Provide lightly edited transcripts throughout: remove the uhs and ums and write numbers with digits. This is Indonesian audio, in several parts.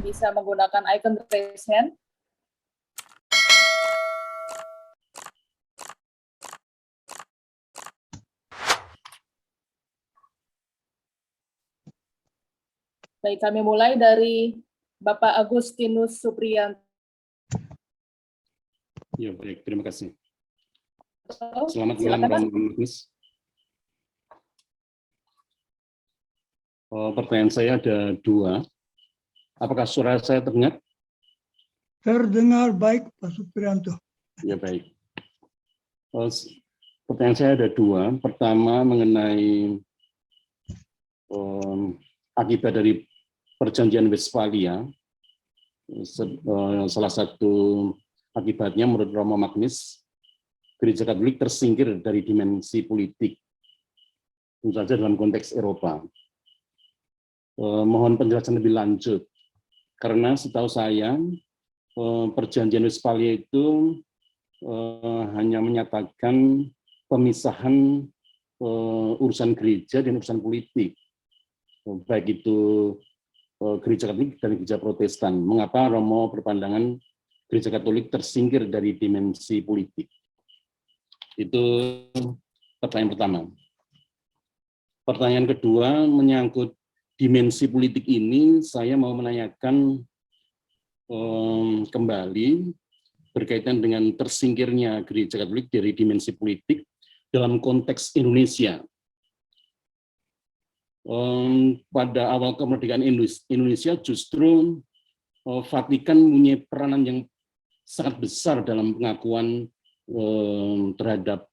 bisa menggunakan icon raise hand. Baik, kami mulai dari Bapak Agustinus Supriyanto. Ya, baik, terima kasih. Selamat malam, Romo Magnis. Pertanyaan saya ada dua. Apakah suara saya terdengar? Terdengar baik, Pak Supriyanto. Ya, baik. Pertanyaan saya ada dua. Pertama mengenai akibat dari Perjanjian Westphalia. Salah satu akibatnya menurut Romo Magnis, Gereja Katolik tersingkir dari dimensi politik, tentu saja dalam konteks Eropa. Mohon penjelasan lebih lanjut, karena setahu saya Perjanjian Westphalia itu hanya menyatakan pemisahan urusan gereja dan urusan politik, baik itu Gereja Katolik dan Gereja Protestan. Mengapa Romo berpandangan Gereja Katolik tersingkir dari dimensi politik? Itu pertanyaan pertama. Pertanyaan kedua menyangkut dimensi politik ini, saya mau menanyakan kembali berkaitan dengan tersingkirnya Gereja Katolik dari dimensi politik dalam konteks Indonesia. Pada awal kemerdekaan Indonesia justru Vatikan punya peranan yang sangat besar dalam pengakuan terhadap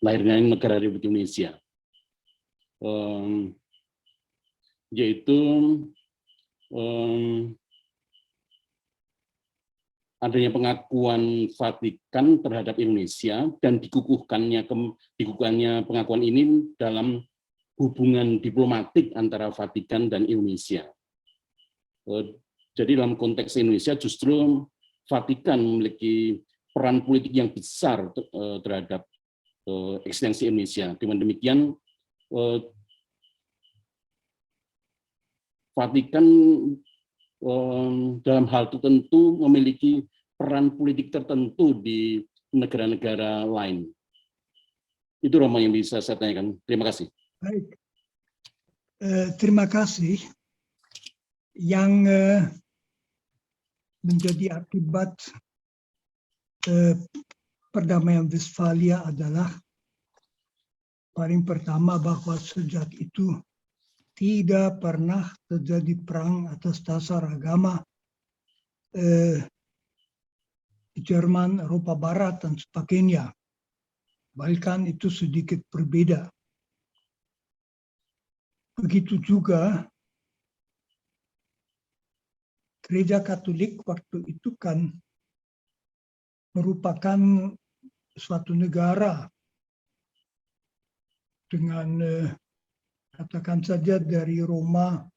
lahirnya negara Republik Indonesia, yaitu adanya pengakuan Vatikan terhadap Indonesia dan dikukuhkannya pengakuan ini dalam hubungan diplomatik antara Vatikan dan Indonesia. Jadi dalam konteks Indonesia justru Vatikan memiliki peran politik yang besar terhadap eksistensi Indonesia. Dengan demikian, Vatikan dalam hal tertentu memiliki peran politik tertentu di negara-negara lain. Itu Romo yang bisa saya tanyakan. Terima kasih. Baik, terima kasih. Yang menjadi akibat perdamaian Westphalia adalah paling pertama bahwa sejak itu tidak pernah terjadi perang atas dasar agama di Jerman, Eropa Barat, dan sebagainya. Bahkan itu sedikit berbeda. Begitu juga Gereja Katolik waktu itu kan merupakan suatu negara dengan katakan saja dari Roma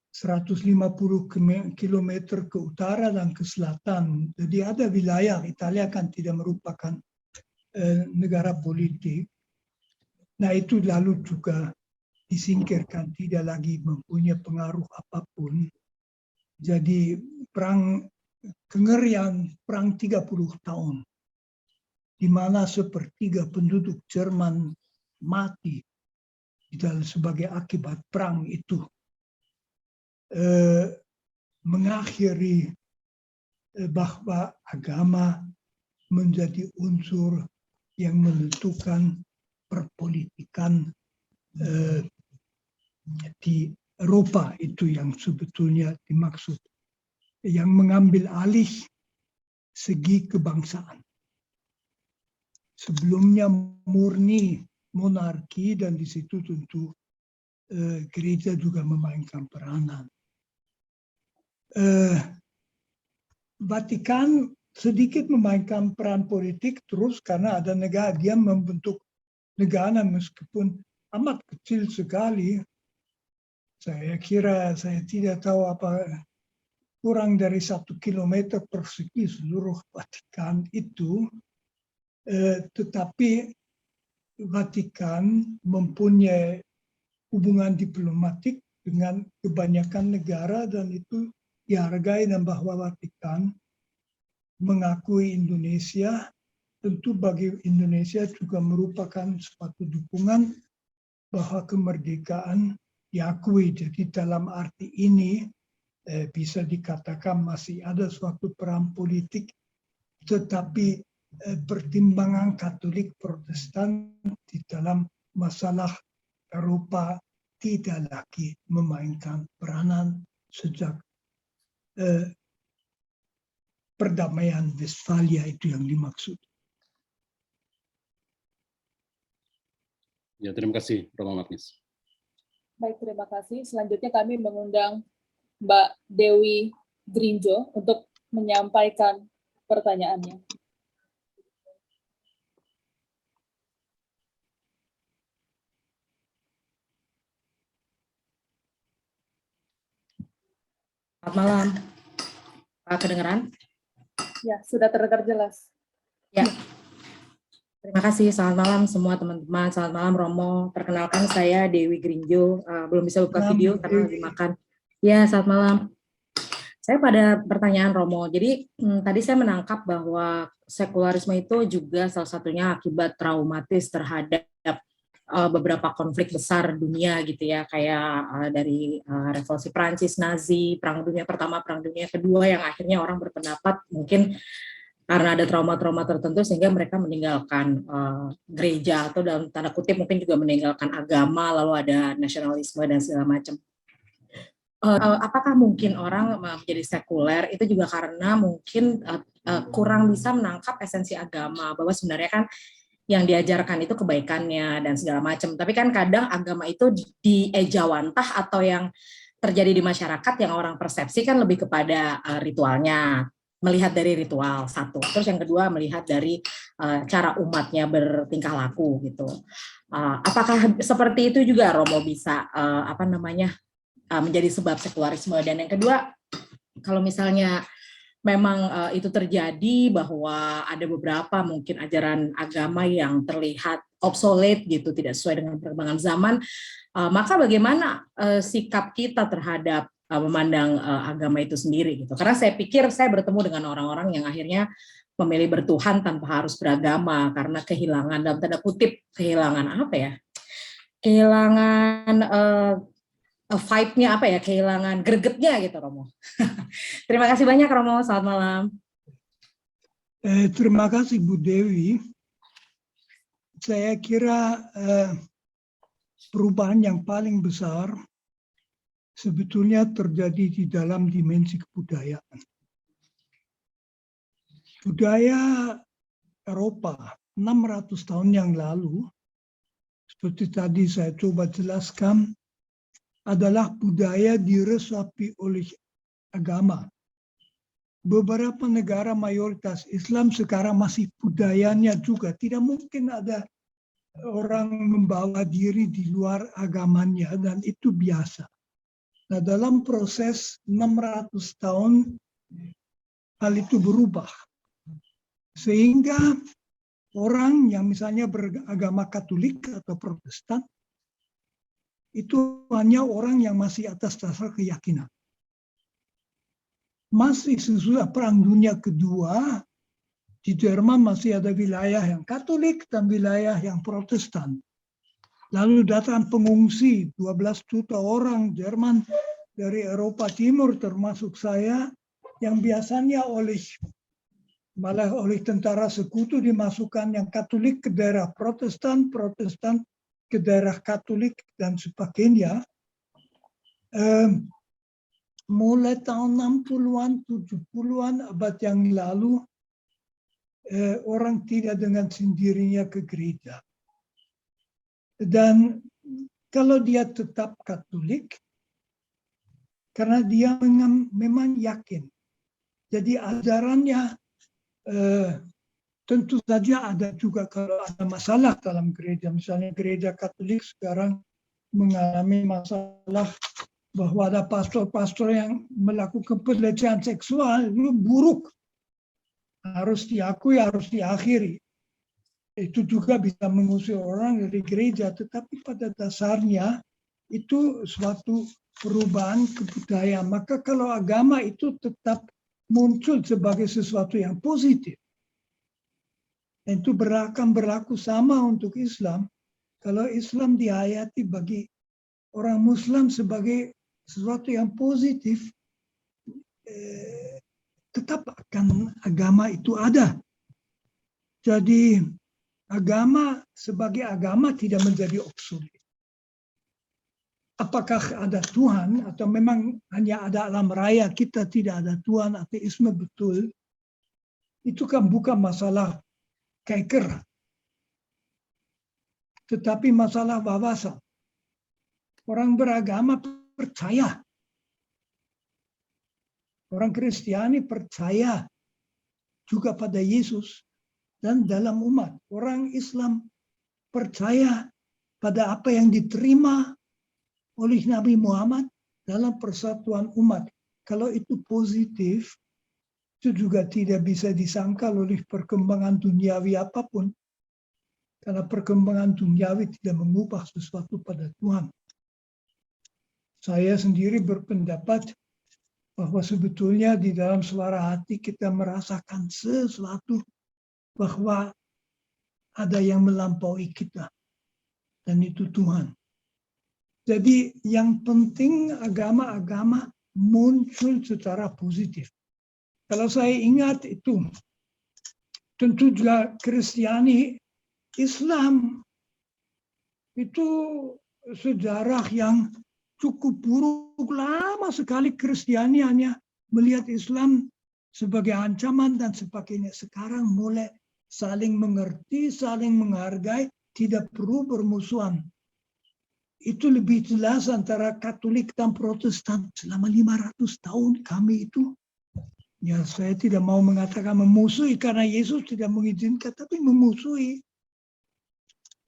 150 km ke utara dan ke selatan. Jadi ada wilayah Italia kan tidak merupakan negara politik. Nah itu lalu juga disingkirkan, tidak lagi mempunyai pengaruh apapun. Jadi perang kengerian, perang 30 tahun, di mana sepertiga penduduk Jerman mati sebagai akibat perang itu, mengakhiri bahwa agama menjadi unsur yang menentukan perpolitikan di Eropa. Itu yang sebetulnya dimaksud, yang mengambil alih segi kebangsaan. Sebelumnya murni monarki, dan di situ tentu gereja juga memainkan peranan. Vatikan sedikit memainkan peran politik terus karena ada negara, dia membentuk negara meskipun amat kecil sekali. Saya kira, saya tidak tahu apa, kurang dari 1 kilometer persegi seluruh Vatikan itu, tetapi Vatikan mempunyai hubungan diplomatik dengan kebanyakan negara, dan itu dihargai, dan bahwa Vatikan mengakui Indonesia. Tentu bagi Indonesia juga merupakan suatu dukungan bahwa kemerdekaan diakui. Jadi dalam arti ini bisa dikatakan masih ada suatu peran politik, tetapi pertimbangan Katolik Protestan di dalam masalah Eropa tidak lagi memainkan peranan sejak perdamaian Westphalia, itu yang dimaksud. Ya, terima kasih, Romo Magnis. Baik, terima kasih. Selanjutnya kami mengundang Mbak Dewi Grinjo untuk menyampaikan pertanyaannya. Selamat malam, Pak, kedengeran? Ya, sudah terdengar jelas. Ya, terima kasih. Selamat malam semua teman-teman. Selamat malam Romo. Perkenalkan saya Dewi Grinjo. Belum bisa buka video karena lagi makan. Ya, selamat malam. Saya pada pertanyaan Romo. Jadi tadi saya menangkap bahwa sekularisme itu juga salah satunya akibat traumatis terhadap beberapa konflik besar dunia gitu ya, kayak dari revolusi Prancis, Nazi, Perang Dunia Pertama, Perang Dunia Kedua, yang akhirnya orang berpendapat mungkin karena ada trauma-trauma tertentu sehingga mereka meninggalkan gereja, atau dalam tanda kutip mungkin juga meninggalkan agama, lalu ada nasionalisme dan segala macam. Apakah mungkin orang menjadi sekuler itu juga karena mungkin kurang bisa menangkap esensi agama, bahwa sebenarnya kan yang diajarkan itu kebaikannya dan segala macam. Tapi kan kadang agama itu diejawantah, atau yang terjadi di masyarakat yang orang persepsi kan lebih kepada ritualnya, melihat dari ritual satu. Terus yang kedua melihat dari cara umatnya bertingkah laku gitu. Apakah seperti itu juga Romo bisa menjadi sebab sekularisme? Dan yang kedua, kalau misalnya memang itu terjadi bahwa ada beberapa mungkin ajaran agama yang terlihat obsolete gitu, tidak sesuai dengan perkembangan zaman, maka bagaimana sikap kita terhadap memandang agama itu sendiri gitu? Karena saya pikir saya bertemu dengan orang-orang yang akhirnya memilih bertuhan tanpa harus beragama karena kehilangan, dalam tanda kutip, kehilangan apa ya? Kehilangan vibe-nya apa ya, kehilangan gregetnya gitu Romo. Terima kasih banyak Romo, selamat malam. Terima kasih Bu Dewi. Saya kira perubahan yang paling besar sebetulnya terjadi di dalam dimensi kebudayaan. Budaya Eropa 600 tahun yang lalu, seperti tadi saya coba jelaskan, adalah budaya diresapi oleh agama. Beberapa negara mayoritas Islam sekarang masih budayanya juga. Tidak mungkin ada orang membawa diri di luar agamanya, dan itu biasa. Nah, dalam proses 600 tahun, hal itu berubah. Sehingga orang yang misalnya beragama Katolik atau Protestan, itu hanya orang yang masih atas dasar keyakinan. Masih sesudah Perang Dunia Kedua, di Jerman masih ada wilayah yang Katolik dan wilayah yang Protestan. Lalu datang pengungsi, 12 juta orang Jerman dari Eropa Timur, termasuk saya, yang biasanya malah oleh tentara sekutu dimasukkan yang Katolik ke daerah Protestan, Protestan ke daerah Katolik, dan sebagainya. Mulai tahun 60-an, 70-an abad yang lalu, orang tidak dengan sendirinya ke gereja. Dan kalau dia tetap Katolik, karena dia memang yakin. Jadi ajarannya tentu saja ada juga kalau ada masalah dalam gereja. Misalnya gereja Katolik sekarang mengalami masalah bahwa ada pastor-pastor yang melakukan pelecehan seksual, itu buruk. Harus diakui, harus diakhiri. Itu juga bisa mengusir orang dari gereja, tetapi pada dasarnya itu suatu perubahan kebudayaan. Maka kalau agama itu tetap muncul sebagai sesuatu yang positif, dan itu akan berlaku sama untuk Islam. Kalau Islam dihayati bagi orang Muslim sebagai sesuatu yang positif, tetap akan agama itu ada. Jadi agama sebagai agama tidak menjadi obsolet. Apakah ada Tuhan atau memang hanya ada alam raya kita tidak ada Tuhan, ateisme betul, itu kan bukan masalah keker, tetapi masalah wawasan. Orang beragama percaya. Orang Kristiani percaya juga pada Yesus dan dalam umat. Orang Islam percaya pada apa yang diterima oleh Nabi Muhammad dalam persatuan umat. Kalau itu positif, itu juga tidak bisa disangkal oleh perkembangan duniawi apapun. Karena perkembangan duniawi tidak mengubah sesuatu pada Tuhan. Saya sendiri berpendapat bahwa sebetulnya di dalam suara hati kita merasakan sesuatu bahwa ada yang melampaui kita. Dan itu Tuhan. Jadi yang penting agama-agama muncul secara positif. Kalau saya ingat itu, tentu juga Kristiani, Islam itu sejarah yang cukup buruk, lama sekali Kristiani hanya melihat Islam sebagai ancaman dan sebagainya. Sekarang mulai saling mengerti, saling menghargai, tidak perlu bermusuhan. Itu lebih jelas antara Katolik dan Protestan. Selama 500 tahun kami itu, ya saya tidak mau mengatakan memusuhi karena Yesus tidak mengizinkan, tapi memusuhi.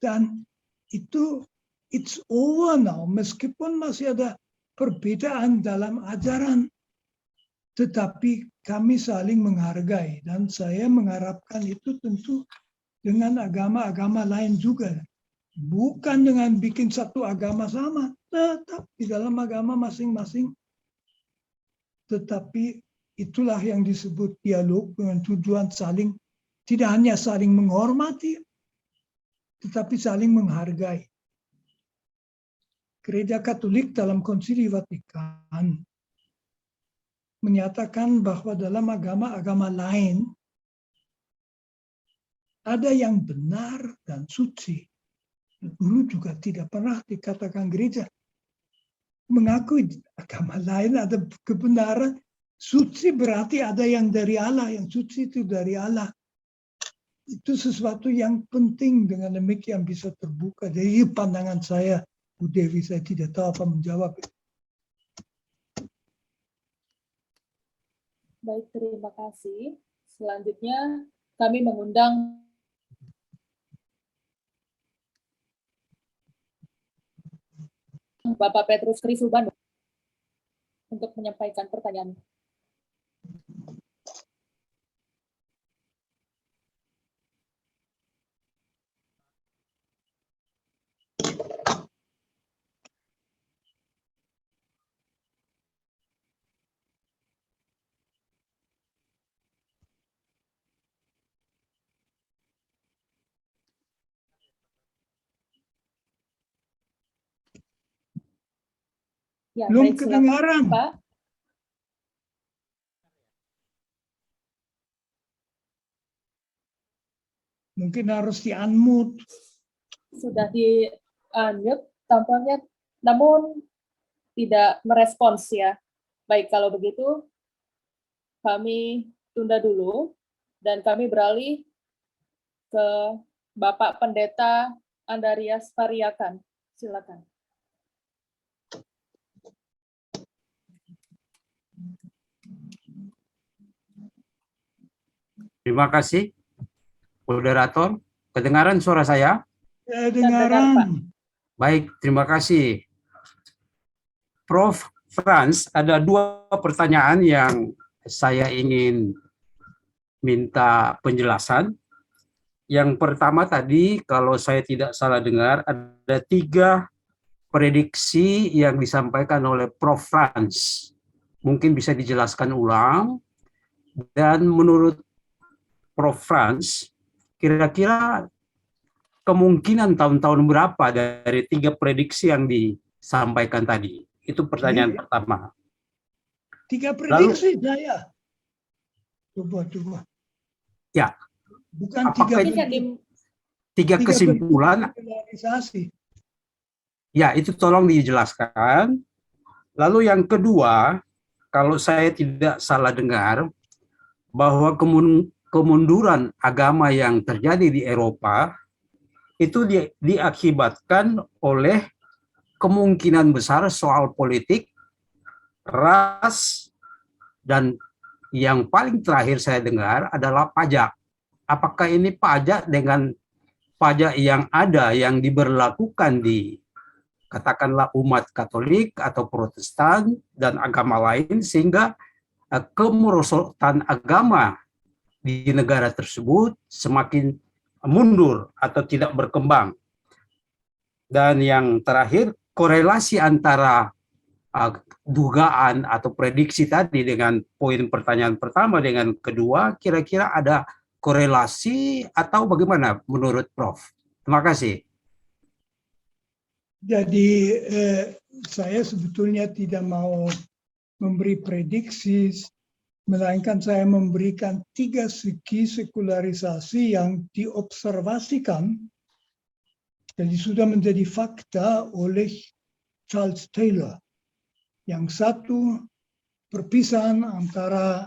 Dan itu it's over now, meskipun masih ada perbedaan dalam ajaran, tetapi kami saling menghargai. Dan saya mengharapkan itu tentu dengan agama-agama lain juga. Bukan dengan bikin satu agama sama, tetap di dalam agama masing-masing. Tetapi itulah yang disebut dialog dengan tujuan saling, tidak hanya saling menghormati, tetapi saling menghargai. Gereja Katolik dalam Konsili Vatikan menyatakan bahwa dalam agama-agama lain ada yang benar dan suci. Dulu juga tidak pernah dikatakan gereja mengakui agama lain ada kebenaran. Suci berarti ada yang dari Allah, yang suci itu dari Allah. Itu sesuatu yang penting, dengan demikian bisa terbuka. Jadi pandangan saya, Bu Dewi, saya tidak tahu apa menjawab. Baik, terima kasih. Selanjutnya kami mengundang Bapak Petrus Krisuban untuk menyampaikan pertanyaan. Ya, Belum baik, silakan, kedengaran. Pak. Mungkin harus di-unmute. Sudah di-unmute tampaknya, namun tidak merespons ya. Baik, kalau begitu kami tunda dulu dan kami beralih ke Bapak Pendeta Andarias Pariakan. Silakan. Terima kasih, moderator. Kedengaran suara saya? Kedengaran. Baik, terima kasih. Prof. Frans, ada dua pertanyaan yang saya ingin minta penjelasan. Yang pertama tadi, kalau saya tidak salah dengar, ada 3 prediksi yang disampaikan oleh Prof. Franz. Mungkin bisa dijelaskan ulang. Dan menurut Prof. Franz, kira-kira kemungkinan tahun-tahun berapa dari 3 prediksi yang disampaikan tadi? Itu pertanyaan pertama. 3 prediksi saya. Coba. Ya. Bukan Apakah 3 kesimpulan? Polarisasi. Ya, itu tolong dijelaskan. Lalu yang kedua, kalau saya tidak salah dengar, bahwa kemunduran agama yang terjadi di Eropa itu diakibatkan oleh kemungkinan besar soal politik, ras, dan yang paling terakhir saya dengar adalah pajak. Apakah ini pajak dengan pajak yang ada yang diberlakukan di katakanlah umat Katolik atau Protestan dan agama lain, sehingga kemerosotan agama di negara tersebut semakin mundur atau tidak berkembang. Dan yang terakhir, korelasi antara dugaan atau prediksi tadi dengan poin pertanyaan pertama dengan kedua, kira-kira ada korelasi atau bagaimana menurut Prof? Terima kasih. Jadi saya sebetulnya tidak mau memberi prediksi, melainkan saya memberikan 3 segi sekularisasi yang diobservasikan, jadi sudah menjadi fakta oleh Charles Taylor. Yang satu, perpisahan antara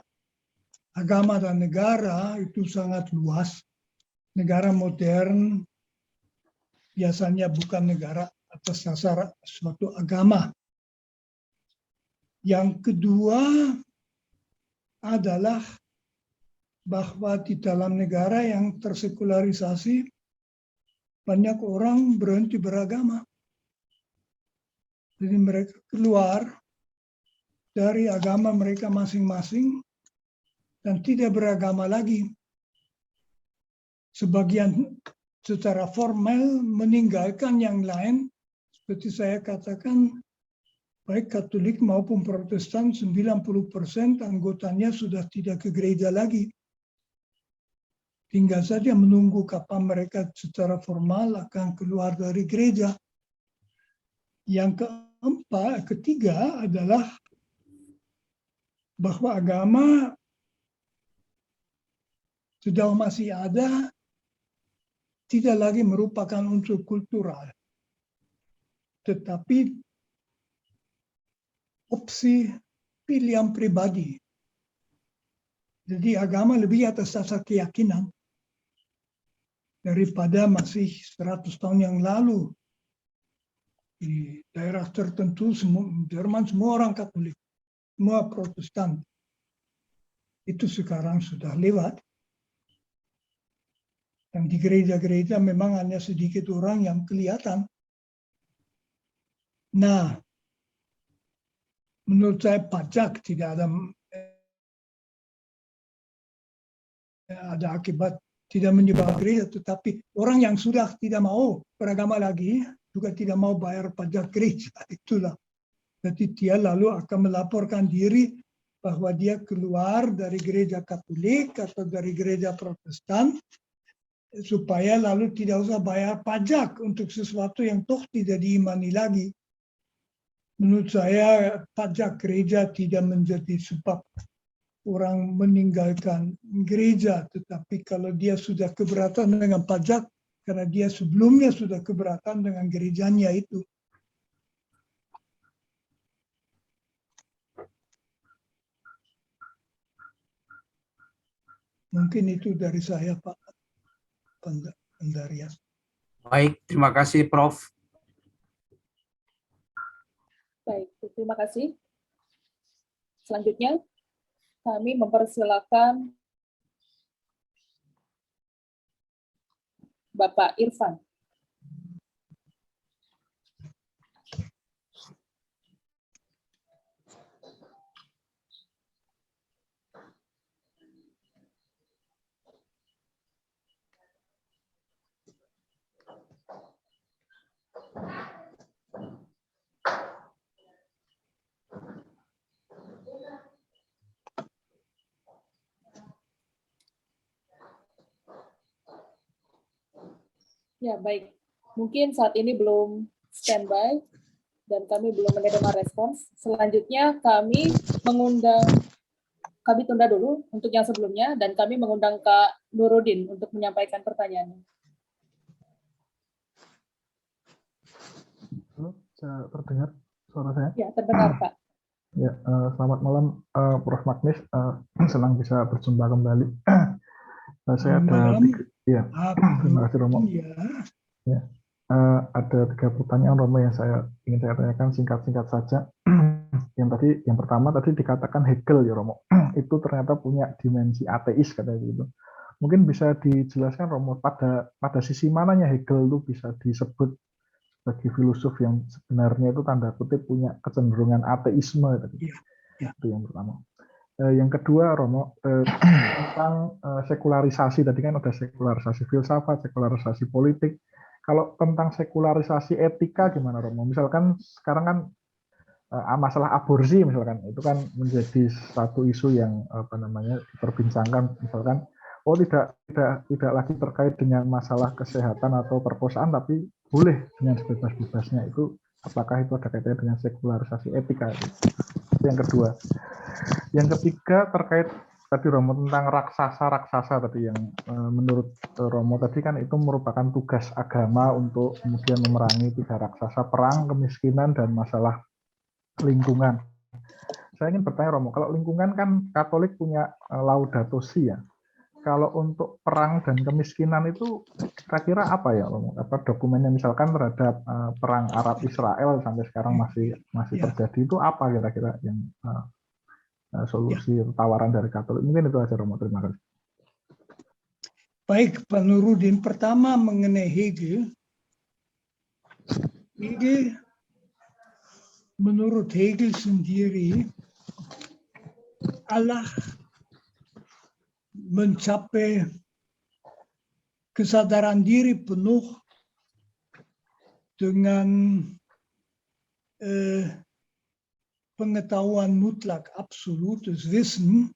agama dan negara itu sangat luas. Negara modern biasanya bukan negara atas dasar suatu agama. Yang kedua adalah bahwa di dalam negara yang tersekularisasi banyak orang berhenti beragama. Jadi mereka keluar dari agama mereka masing-masing dan tidak beragama lagi. Sebagian secara formal meninggalkan yang lain, seperti saya katakan, baik Katolik maupun Protestan, 90% anggotanya sudah tidak ke gereja lagi. Tinggal saja menunggu kapan mereka secara formal akan keluar dari gereja. Yang ketiga adalah bahwa agama sejauh masih ada tidak lagi merupakan unsur kultural, tetapi opsi pilihan pribadi. Jadi agama lebih atas dasar keyakinan daripada masih 100 tahun yang lalu. Di daerah tertentu, Jerman semua orang Katolik, semua Protestan. Itu sekarang sudah lewat. Dan di gereja-gereja memang hanya sedikit orang yang kelihatan. Nah, menurut saya pajak tidak ada akibat, tidak menyebabkan gereja, tetapi orang yang sudah tidak mau beragama lagi juga tidak mau bayar pajak gereja. Itulah. Jadi dia lalu akan melaporkan diri bahwa dia keluar dari gereja Katolik atau dari gereja Protestan, supaya lalu tidak usah bayar pajak untuk sesuatu yang toh tidak diimani lagi. Menurut saya pajak gereja tidak menjadi sebab orang meninggalkan gereja, tetapi kalau dia sudah keberatan dengan pajak, karena dia sebelumnya sudah keberatan dengan gerejanya itu. Mungkin itu dari saya, Pak Andarias. Baik, terima kasih Prof. Baik, terima kasih. Selanjutnya, kami mempersilakan Bapak Irfan. Ya, baik. Mungkin saat ini belum standby dan kami belum menerima respons. Selanjutnya kami tunda dulu untuk yang sebelumnya dan kami mengundang Kak Nurudin untuk menyampaikan pertanyaannya. Halo, bisa terdengar suara saya? Ya, terdengar Kak. Ya, selamat malam Prof. Magnis, senang bisa berjumpa kembali. Saya ada Malam. ya, terima kasih Romo. Ya. Ya, ada 3 pertanyaan Romo yang ingin saya tanyakan singkat-singkat saja. Yang pertama tadi dikatakan Hegel ya Romo, itu ternyata punya dimensi ateis katanya gitu. Mungkin bisa dijelaskan Romo pada sisi mananya Hegel itu bisa disebut bagi filosof yang sebenarnya itu tanda kutip punya kecenderungan ateisme tadi. Ya. Itu yang pertama. Yang kedua Romo, tentang sekularisasi tadi kan ada sekularisasi filsafat, sekularisasi politik. Kalau tentang sekularisasi etika gimana Romo? Misalkan sekarang kan masalah aborsi misalkan itu kan menjadi satu isu yang diperbincangkan, misalkan tidak lagi terkait dengan masalah kesehatan atau perkosaan tapi boleh dengan sebebas-bebasnya. Itu apakah itu ada kaitannya dengan sekularisasi etika? Itu yang kedua. Yang ketiga terkait tadi Romo tentang raksasa tadi yang menurut Romo tadi kan itu merupakan tugas agama untuk kemudian memerangi 3 raksasa, perang, kemiskinan, dan masalah lingkungan. Saya ingin bertanya Romo, kalau lingkungan kan Katolik punya Laudato Si ya. Kalau untuk perang dan kemiskinan itu kira-kira apa ya Romo? Apa dokumennya misalkan terhadap perang Arab Israel sampai sekarang masih terjadi, itu apa kira-kira yang solusi tawaran dari Katolik? Mungkin itu aja Romo, terima kasih. Baik, Pak Nurudin. Pertama mengenai Hegel. Menurut Hegel sendiri, Allah mencapai kesadaran diri penuh dengan pengetahuan mutlak, absolutes Wissen.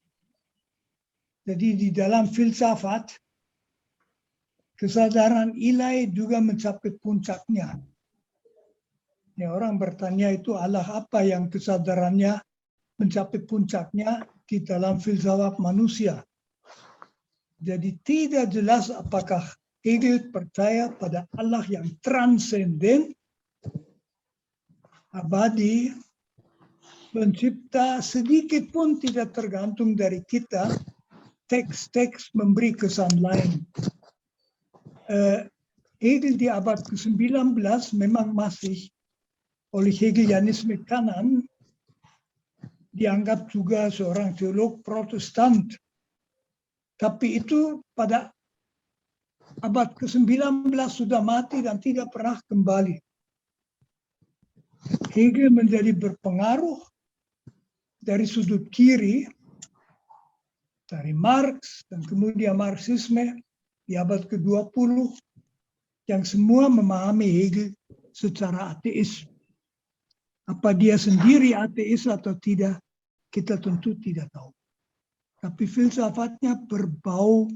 Jadi di dalam filsafat, kesadaran ilahi juga mencapai puncaknya. Ya, orang bertanya itu Allah apa yang kesadarannya mencapai puncaknya di dalam filsafat manusia. Jadi tidak jelas apakah Hegel percaya pada Allah yang transenden, abadi, pencipta, sedikit pun tidak tergantung dari kita. Teks-teks memberi kesan lain. Hegel di abad ke-19 memang masih oleh Hegelianisme kanan dianggap juga seorang teolog Protestan. Tapi itu pada abad ke-19 sudah mati dan tidak pernah kembali. Hegel menjadi berpengaruh dari sudut kiri, dari Marx dan kemudian Marxisme di abad ke-20 yang semua memahami Hegel secara ateis. Apa dia sendiri ateis atau tidak, kita tentu tidak tahu. Tapi filsafatnya berbau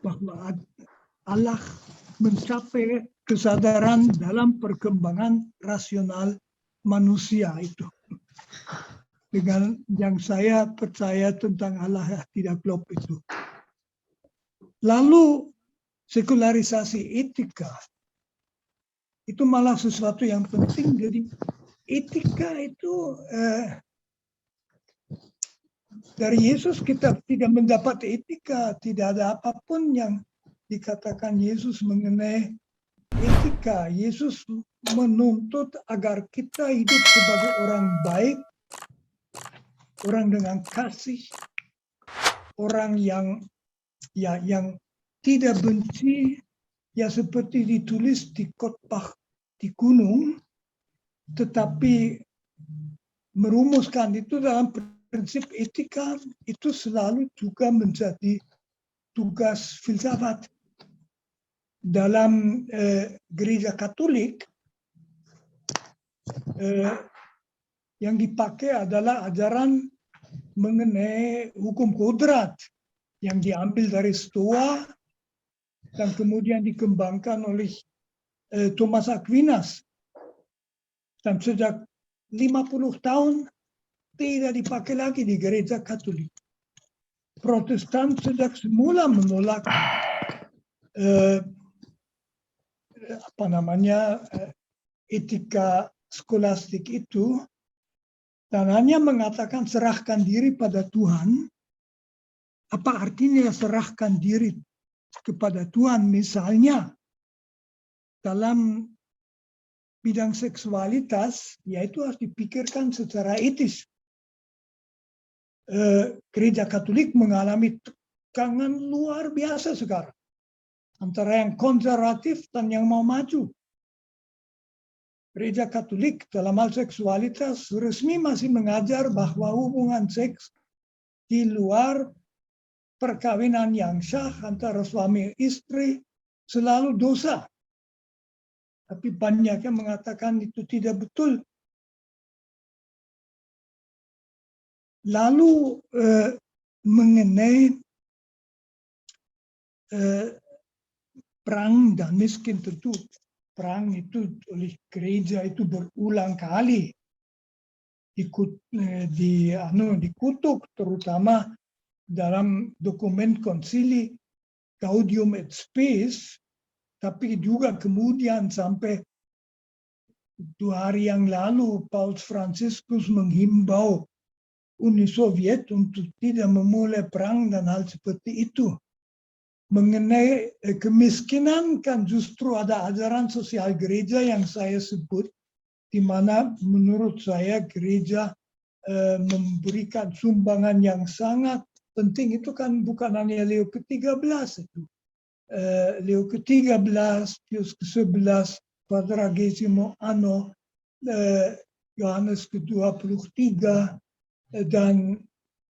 bahwa Allah mencapai kesadaran dalam perkembangan rasional manusia itu. Dengan yang saya percaya tentang Allah tidak klop itu. Lalu sekularisasi etika itu malah sesuatu yang penting. Jadi etika itu dari Yesus kita tidak mendapat etika, tidak ada apapun yang dikatakan Yesus mengenai etika. Yesus menuntut agar kita hidup sebagai orang baik, orang dengan kasih, orang yang tidak benci, ya seperti ditulis di khotbah di gunung, tetapi merumuskan itu dalam prinsip etika itu selalu juga menjadi tugas filsafat. Dalam gereja Katolik yang dipakai adalah ajaran mengenai hukum kodrat yang diambil dari Stoa dan kemudian dikembangkan oleh Thomas Aquinas. Dan sejak 50 tahun tidak dipakai lagi di gereja Katolik. Protestan sejak semula menolak etika skolastik itu, dan hanya mengatakan serahkan diri pada Tuhan. Apa artinya serahkan diri kepada Tuhan? Misalnya dalam bidang seksualitas, yaitu harus dipikirkan secara etis. Gereja Katolik mengalami tegangan luar biasa sekarang antara yang konservatif dan yang mau maju. Gereja Katolik dalam hal seksualitas resmi masih mengajar bahwa hubungan seks di luar perkawinan yang sah antara suami istri selalu dosa. Tapi banyak yang mengatakan itu tidak betul. Lalu mengenai perang dan miskin, tentu perang itu oleh gereja itu berulang kali dikutuk, terutama dalam dokumen konsili Gaudium et Spes, tapi juga kemudian sampai 2 hari yang lalu Paus Fransiskus menghimbau Uni Soviet untuk tidak memulai perang dan hal seperti itu. Mengenai kemiskinan kan justru ada ajaran sosial gereja yang saya sebut, di mana menurut saya gereja memberikan sumbangan yang sangat penting. Itu kan bukan hanya Leo ke-13 itu. Leo ke-13, Pius ke-11, Quadragesimo Anno, Yohanes ke-23, dan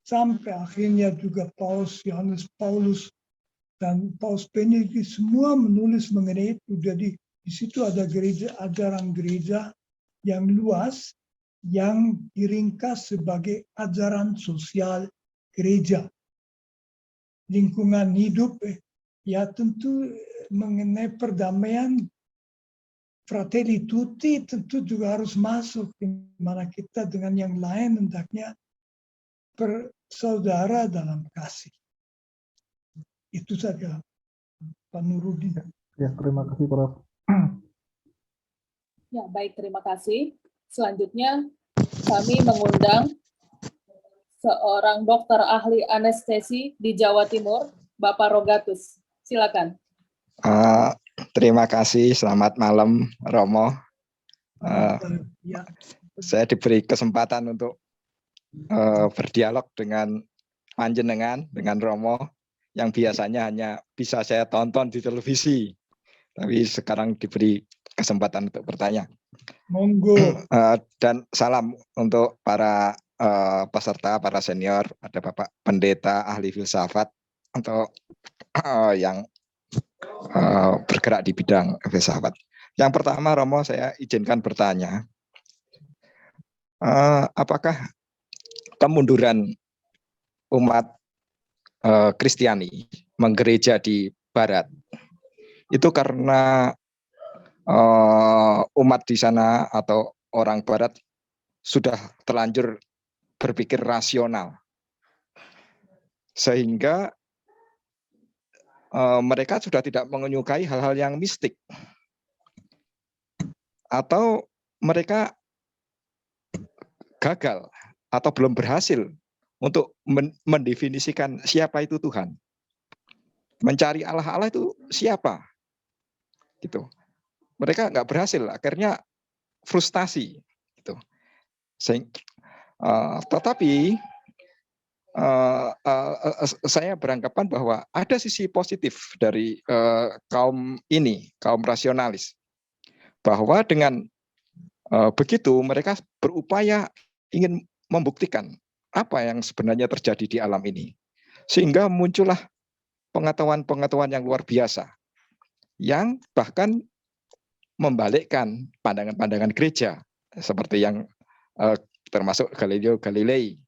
sampai akhirnya juga Paus Yohanes Paulus dan Paus Benediktus semua menulis mengenai itu. Jadi di situ ada ajaran gereja yang luas yang diringkas sebagai ajaran sosial gereja. Lingkungan hidup, ya tentu mengenai perdamaian, Fratelli Tutti tentu juga harus masuk, di mana kita dengan yang lain hendaknya bersaudara dalam kasih. Itu saja, Pak Nurudin. Ya, terima kasih, Prof. Ya, baik, terima kasih. Selanjutnya kami mengundang seorang dokter ahli anestesi di Jawa Timur, Bapak Rogatus. Silakan. Terima kasih, selamat malam Romo. Ya. Saya diberi kesempatan untuk berdialog dengan panjenengan, dengan Romo, yang biasanya hanya bisa saya tonton di televisi, tapi sekarang diberi kesempatan untuk bertanya. Monggo. Dan salam untuk para peserta, para senior, ada Bapak Pendeta ahli filsafat untuk yang bergerak di bidang filsafat. Yang pertama, Romo, saya izinkan bertanya, apakah kemunduran umat Kristiani menggereja di Barat itu karena umat di sana atau orang Barat sudah terlanjur berpikir rasional, sehingga mereka sudah tidak menyukai hal-hal yang mistik, atau mereka gagal atau belum berhasil untuk mendefinisikan siapa itu Tuhan, mencari Allah itu siapa, gitu. Mereka nggak berhasil, akhirnya frustasi, gitu. Tetapi saya beranggapan bahwa ada sisi positif dari kaum ini, kaum rasionalis, bahwa dengan begitu mereka berupaya ingin membuktikan apa yang sebenarnya terjadi di alam ini, sehingga muncullah pengetahuan-pengetahuan yang luar biasa, yang bahkan membalikkan pandangan-pandangan gereja, seperti yang termasuk Galileo Galilei,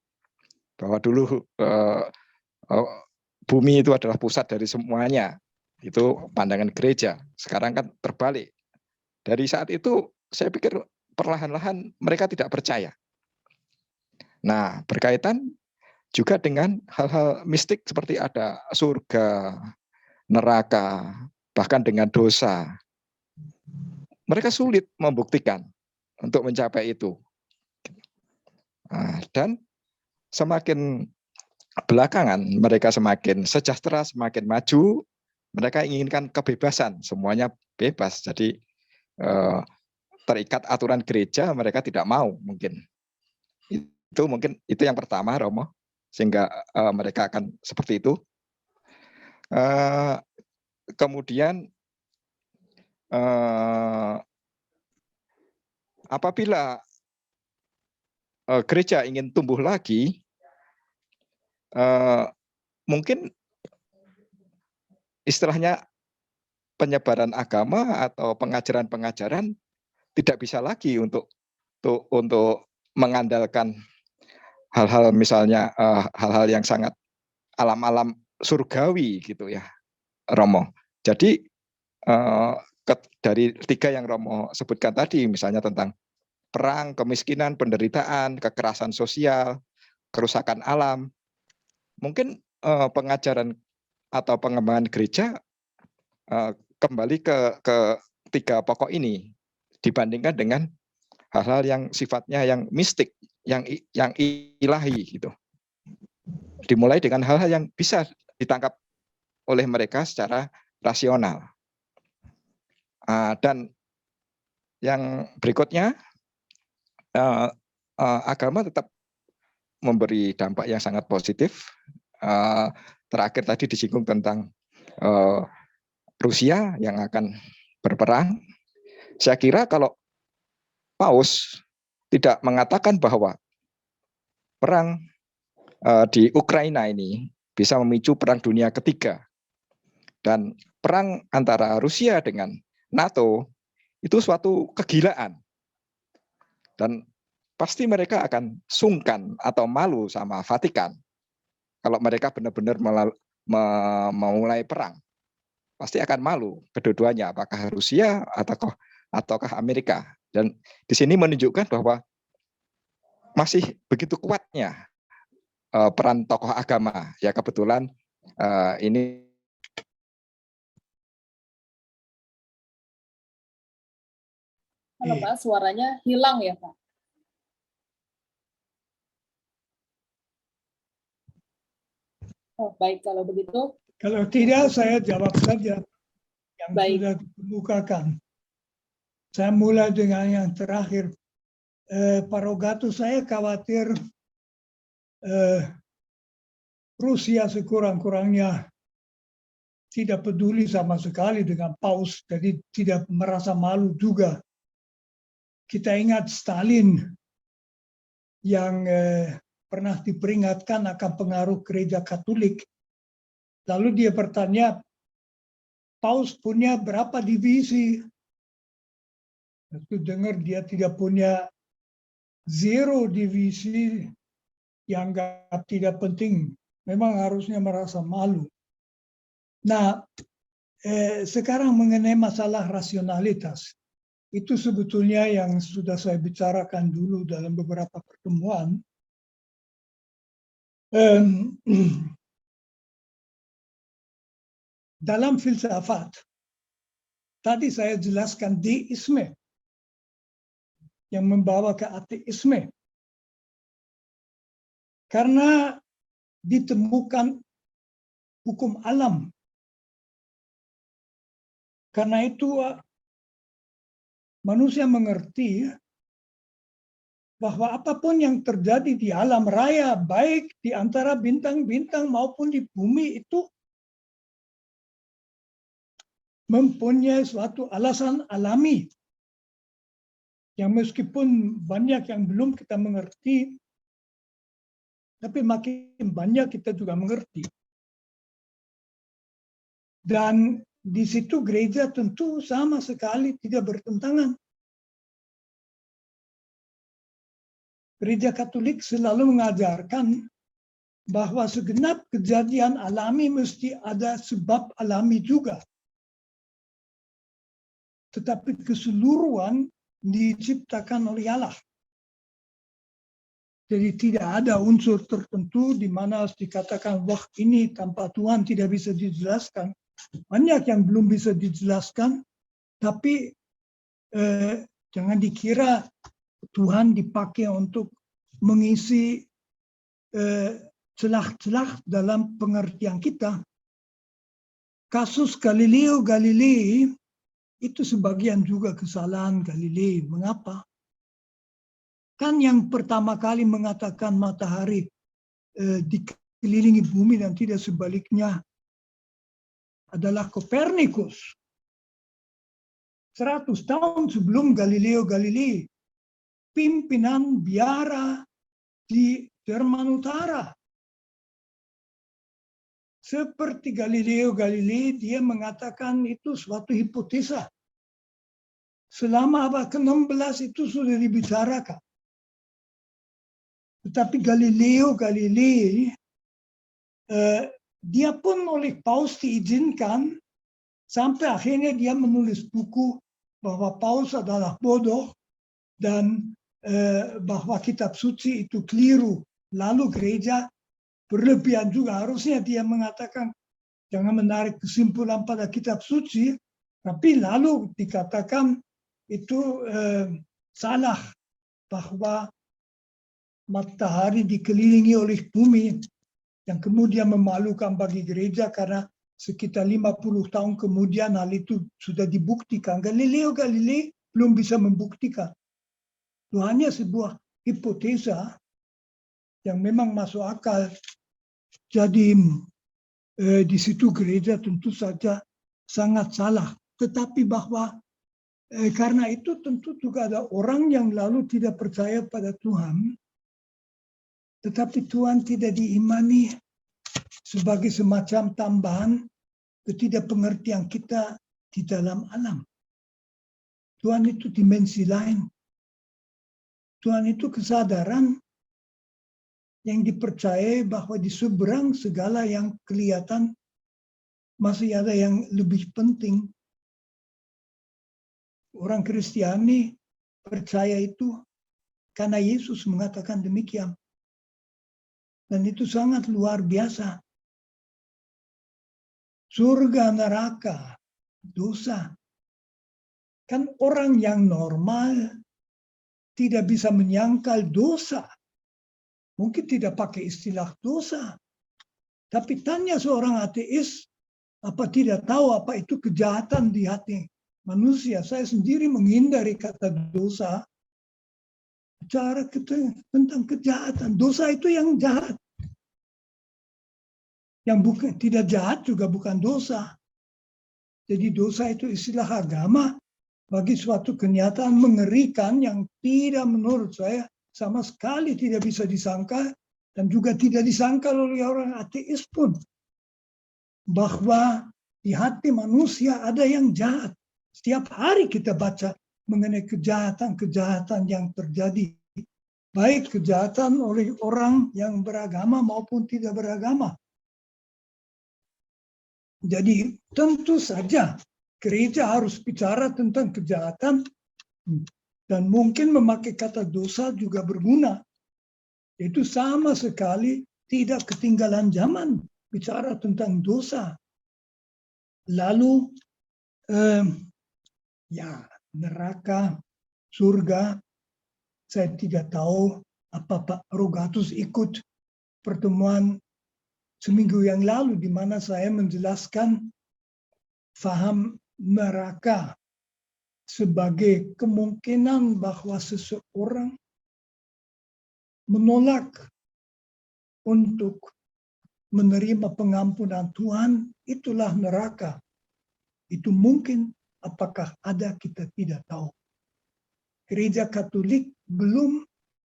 bahwa dulu bumi itu adalah pusat dari semuanya, Itu pandangan gereja. Sekarang kan terbalik. Dari saat itu saya pikir perlahan-lahan mereka tidak percaya. Nah, berkaitan juga dengan hal-hal mistik seperti ada surga, neraka, bahkan dengan dosa. Mereka sulit membuktikan untuk mencapai itu. Nah, dan semakin belakangan mereka semakin sejahtera, semakin maju, mereka inginkan kebebasan, semuanya bebas. Jadi terikat aturan gereja, mereka tidak mau mungkin. Itu yang pertama, Romo, sehingga mereka akan seperti itu. Kemudian apabila gereja ingin tumbuh lagi, mungkin istilahnya penyebaran agama atau pengajaran-pengajaran tidak bisa lagi untuk mengandalkan hal-hal misalnya hal-hal yang sangat alam-alam surgawi gitu ya, Romo. Jadi dari 3 yang Romo sebutkan tadi, misalnya tentang perang, kemiskinan, penderitaan, kekerasan sosial, kerusakan alam, mungkin pengajaran atau pengembangan gereja kembali ke 3 pokok ini dibandingkan dengan hal-hal yang sifatnya yang mistik, yang ilahi gitu. Dimulai dengan hal-hal yang bisa ditangkap oleh mereka secara rasional. Dan yang berikutnya, agama tetap memberi dampak yang sangat positif. Terakhir tadi disinggung tentang Rusia yang akan berperang. Saya kira kalau Paus tidak mengatakan bahwa perang di Ukraina ini bisa memicu perang dunia ketiga, dan perang antara Rusia dengan NATO itu suatu kegilaan, dan pasti mereka akan sungkan atau malu sama Vatikan kalau mereka benar-benar memulai perang. Pasti akan malu kedua-duanya, apakah Rusia ataukah Amerika. Dan di sini menunjukkan bahwa masih begitu kuatnya peran tokoh agama. Ya kebetulan ini. Halo Pak, suaranya hilang ya Pak? Oh baik, kalau begitu. Kalau tidak, saya jawab saja yang Baik. sudah dikemukakan. Saya mulai dengan yang terakhir. Pak Rogatus, saya khawatir Rusia sekurang-kurangnya tidak peduli sama sekali dengan Paus, jadi tidak merasa malu juga. Kita ingat Stalin yang pernah diperingatkan akan pengaruh gereja Katolik. Lalu dia bertanya, Paus punya berapa divisi? Aku dengar dia tidak punya 0 divisi, yang tidak penting. Memang harusnya merasa malu. Nah, sekarang mengenai masalah rasionalitas. Itu sebetulnya yang sudah saya bicarakan dulu dalam beberapa pertemuan. Dalam filsafat, tadi saya jelaskan deisme yang membawa ke ateisme. Karena ditemukan hukum alam. Karena itu manusia mengerti bahwa apapun yang terjadi di alam raya, baik di antara bintang-bintang maupun di bumi, itu mempunyai suatu alasan alami. Yang meskipun banyak yang belum kita mengerti, tapi makin banyak kita juga mengerti. Dan di situ gereja tentu sama sekali tidak bertentangan. Gereja Katolik selalu mengajarkan bahwa segenap kejadian alami mesti ada sebab alami juga. tetapi keseluruhan diciptakan oleh Allah. Jadi tidak ada unsur tertentu di mana harus dikatakan, wah ini tanpa Tuhan tidak bisa dijelaskan. Banyak yang belum bisa dijelaskan, tapi jangan dikira Tuhan dipakai untuk mengisi celah-celah dalam pengertian kita. Kasus Galileo Galilei itu sebagian juga kesalahan Galilei. Mengapa? Kan yang pertama kali mengatakan matahari dikelilingi bumi dan tidak sebaliknya adalah Kopernikus. 100 tahun sebelum Galileo Galilei, pimpinan biara di Jerman Utara. Seperti Galileo Galilei, dia mengatakan itu suatu hipotesa. Selama abad ke-16 itu sudah dibicarakan. Tetapi Galileo Galilei, dia pun oleh Paus diizinkan, sampai akhirnya dia menulis buku bahwa Paus adalah bodoh dan bahwa kitab suci itu keliru. Lalu gereja berlebihan juga, harusnya dia mengatakan jangan menarik kesimpulan pada kitab suci, tapi lalu dikatakan itu salah bahwa matahari dikelilingi oleh bumi, yang kemudian memalukan bagi gereja karena sekitar 50 tahun kemudian hal itu sudah dibuktikan. Galileo Galilei belum bisa membuktikan. Itu hanya sebuah hipotesa yang memang masuk akal. Jadi di situ gereja tentu saja sangat salah. Tetapi bahwa karena itu tentu juga ada orang yang lalu tidak percaya pada Tuhan, tetapi Tuhan tidak diimani sebagai semacam tambahan ketidakpengertian kita di dalam alam. Tuhan itu dimensi lain. Tuhan itu kesadaran yang dipercayai bahwa di seberang segala yang kelihatan masih ada yang lebih penting. Orang Kristiani percaya itu karena Yesus mengatakan demikian. Dan itu sangat luar biasa. Surga, neraka, dosa. Kan orang yang normal tidak bisa menyangkal dosa. Mungkin tidak pakai istilah dosa. Tapi tanya seorang ateis, apa tidak tahu apa itu kejahatan di hati manusia. Saya sendiri menghindari kata dosa. Bicara tentang kejahatan. Dosa itu yang jahat. Yang bukan tidak jahat juga bukan dosa. Jadi dosa itu istilah agama bagi suatu kenyataan mengerikan yang tidak menurut saya sama sekali tidak bisa disangka dan juga tidak disangka oleh orang ateis pun. Bahwa di hati manusia ada yang jahat. Setiap hari kita baca mengenai kejahatan-kejahatan yang terjadi. Baik kejahatan oleh orang yang beragama maupun tidak beragama. Jadi tentu saja gereja harus bicara tentang kejahatan dan mungkin memakai kata dosa juga berguna. Itu sama sekali tidak ketinggalan zaman bicara tentang dosa. Lalu ya neraka, surga, saya tidak tahu apa Pak Rogatus ikut pertemuan seminggu yang lalu di mana saya menjelaskan faham neraka sebagai kemungkinan bahwa seseorang menolak untuk menerima pengampunan Tuhan, itulah neraka. Itu mungkin, apakah ada kita tidak tahu. Gereja Katolik belum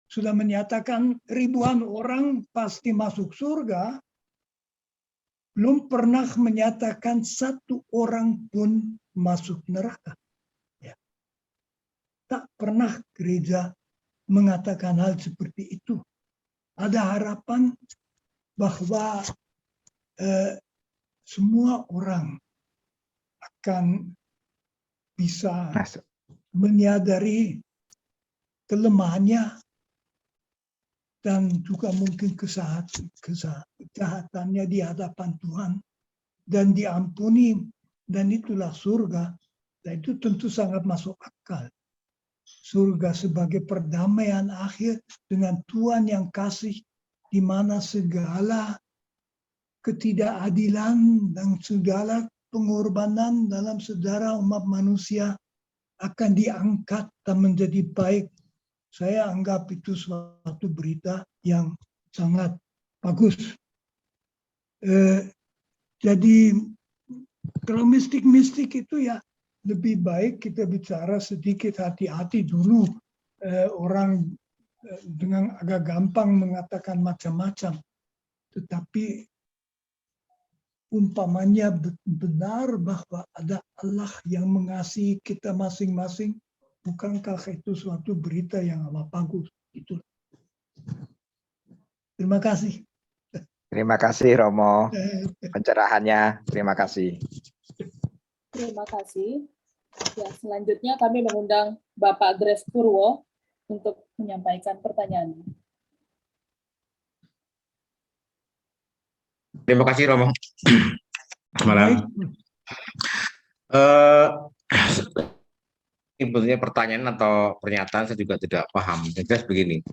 sudah menyatakan ribuan orang pasti masuk surga, belum pernah menyatakan satu orang pun masuk neraka. Ya. Tak pernah gereja mengatakan hal seperti itu. Ada harapan bahwa semua orang akan bisa Masuk. menyadari kelemahannya dan juga mungkin kejahatannya di hadapan Tuhan dan diampuni, dan itulah surga. Dan itu tentu sangat masuk akal. Surga sebagai perdamaian akhir dengan Tuhan yang kasih, di mana segala ketidakadilan dan segala pengorbanan dalam sejarah umat manusia akan diangkat dan menjadi baik. Saya anggap itu suatu berita yang sangat bagus. Jadi kalau mistik-mistik itu ya lebih baik kita bicara sedikit hati-hati dulu. Orang dengan agak gampang mengatakan macam-macam. Tetapi umpamanya benar bahwa ada Allah yang mengasihi kita masing-masing, bukankah itu suatu berita yang amat bagus? Itu. Terima kasih. Terima kasih Romo pencerahannya. Terima kasih. Terima kasih. Ya, selanjutnya kami mengundang Bapak Grace Purwo untuk menyampaikan pertanyaan. Terima kasih Romo. Malam. Sebetulnya pertanyaan atau pernyataan saya juga tidak paham. Jelas begini.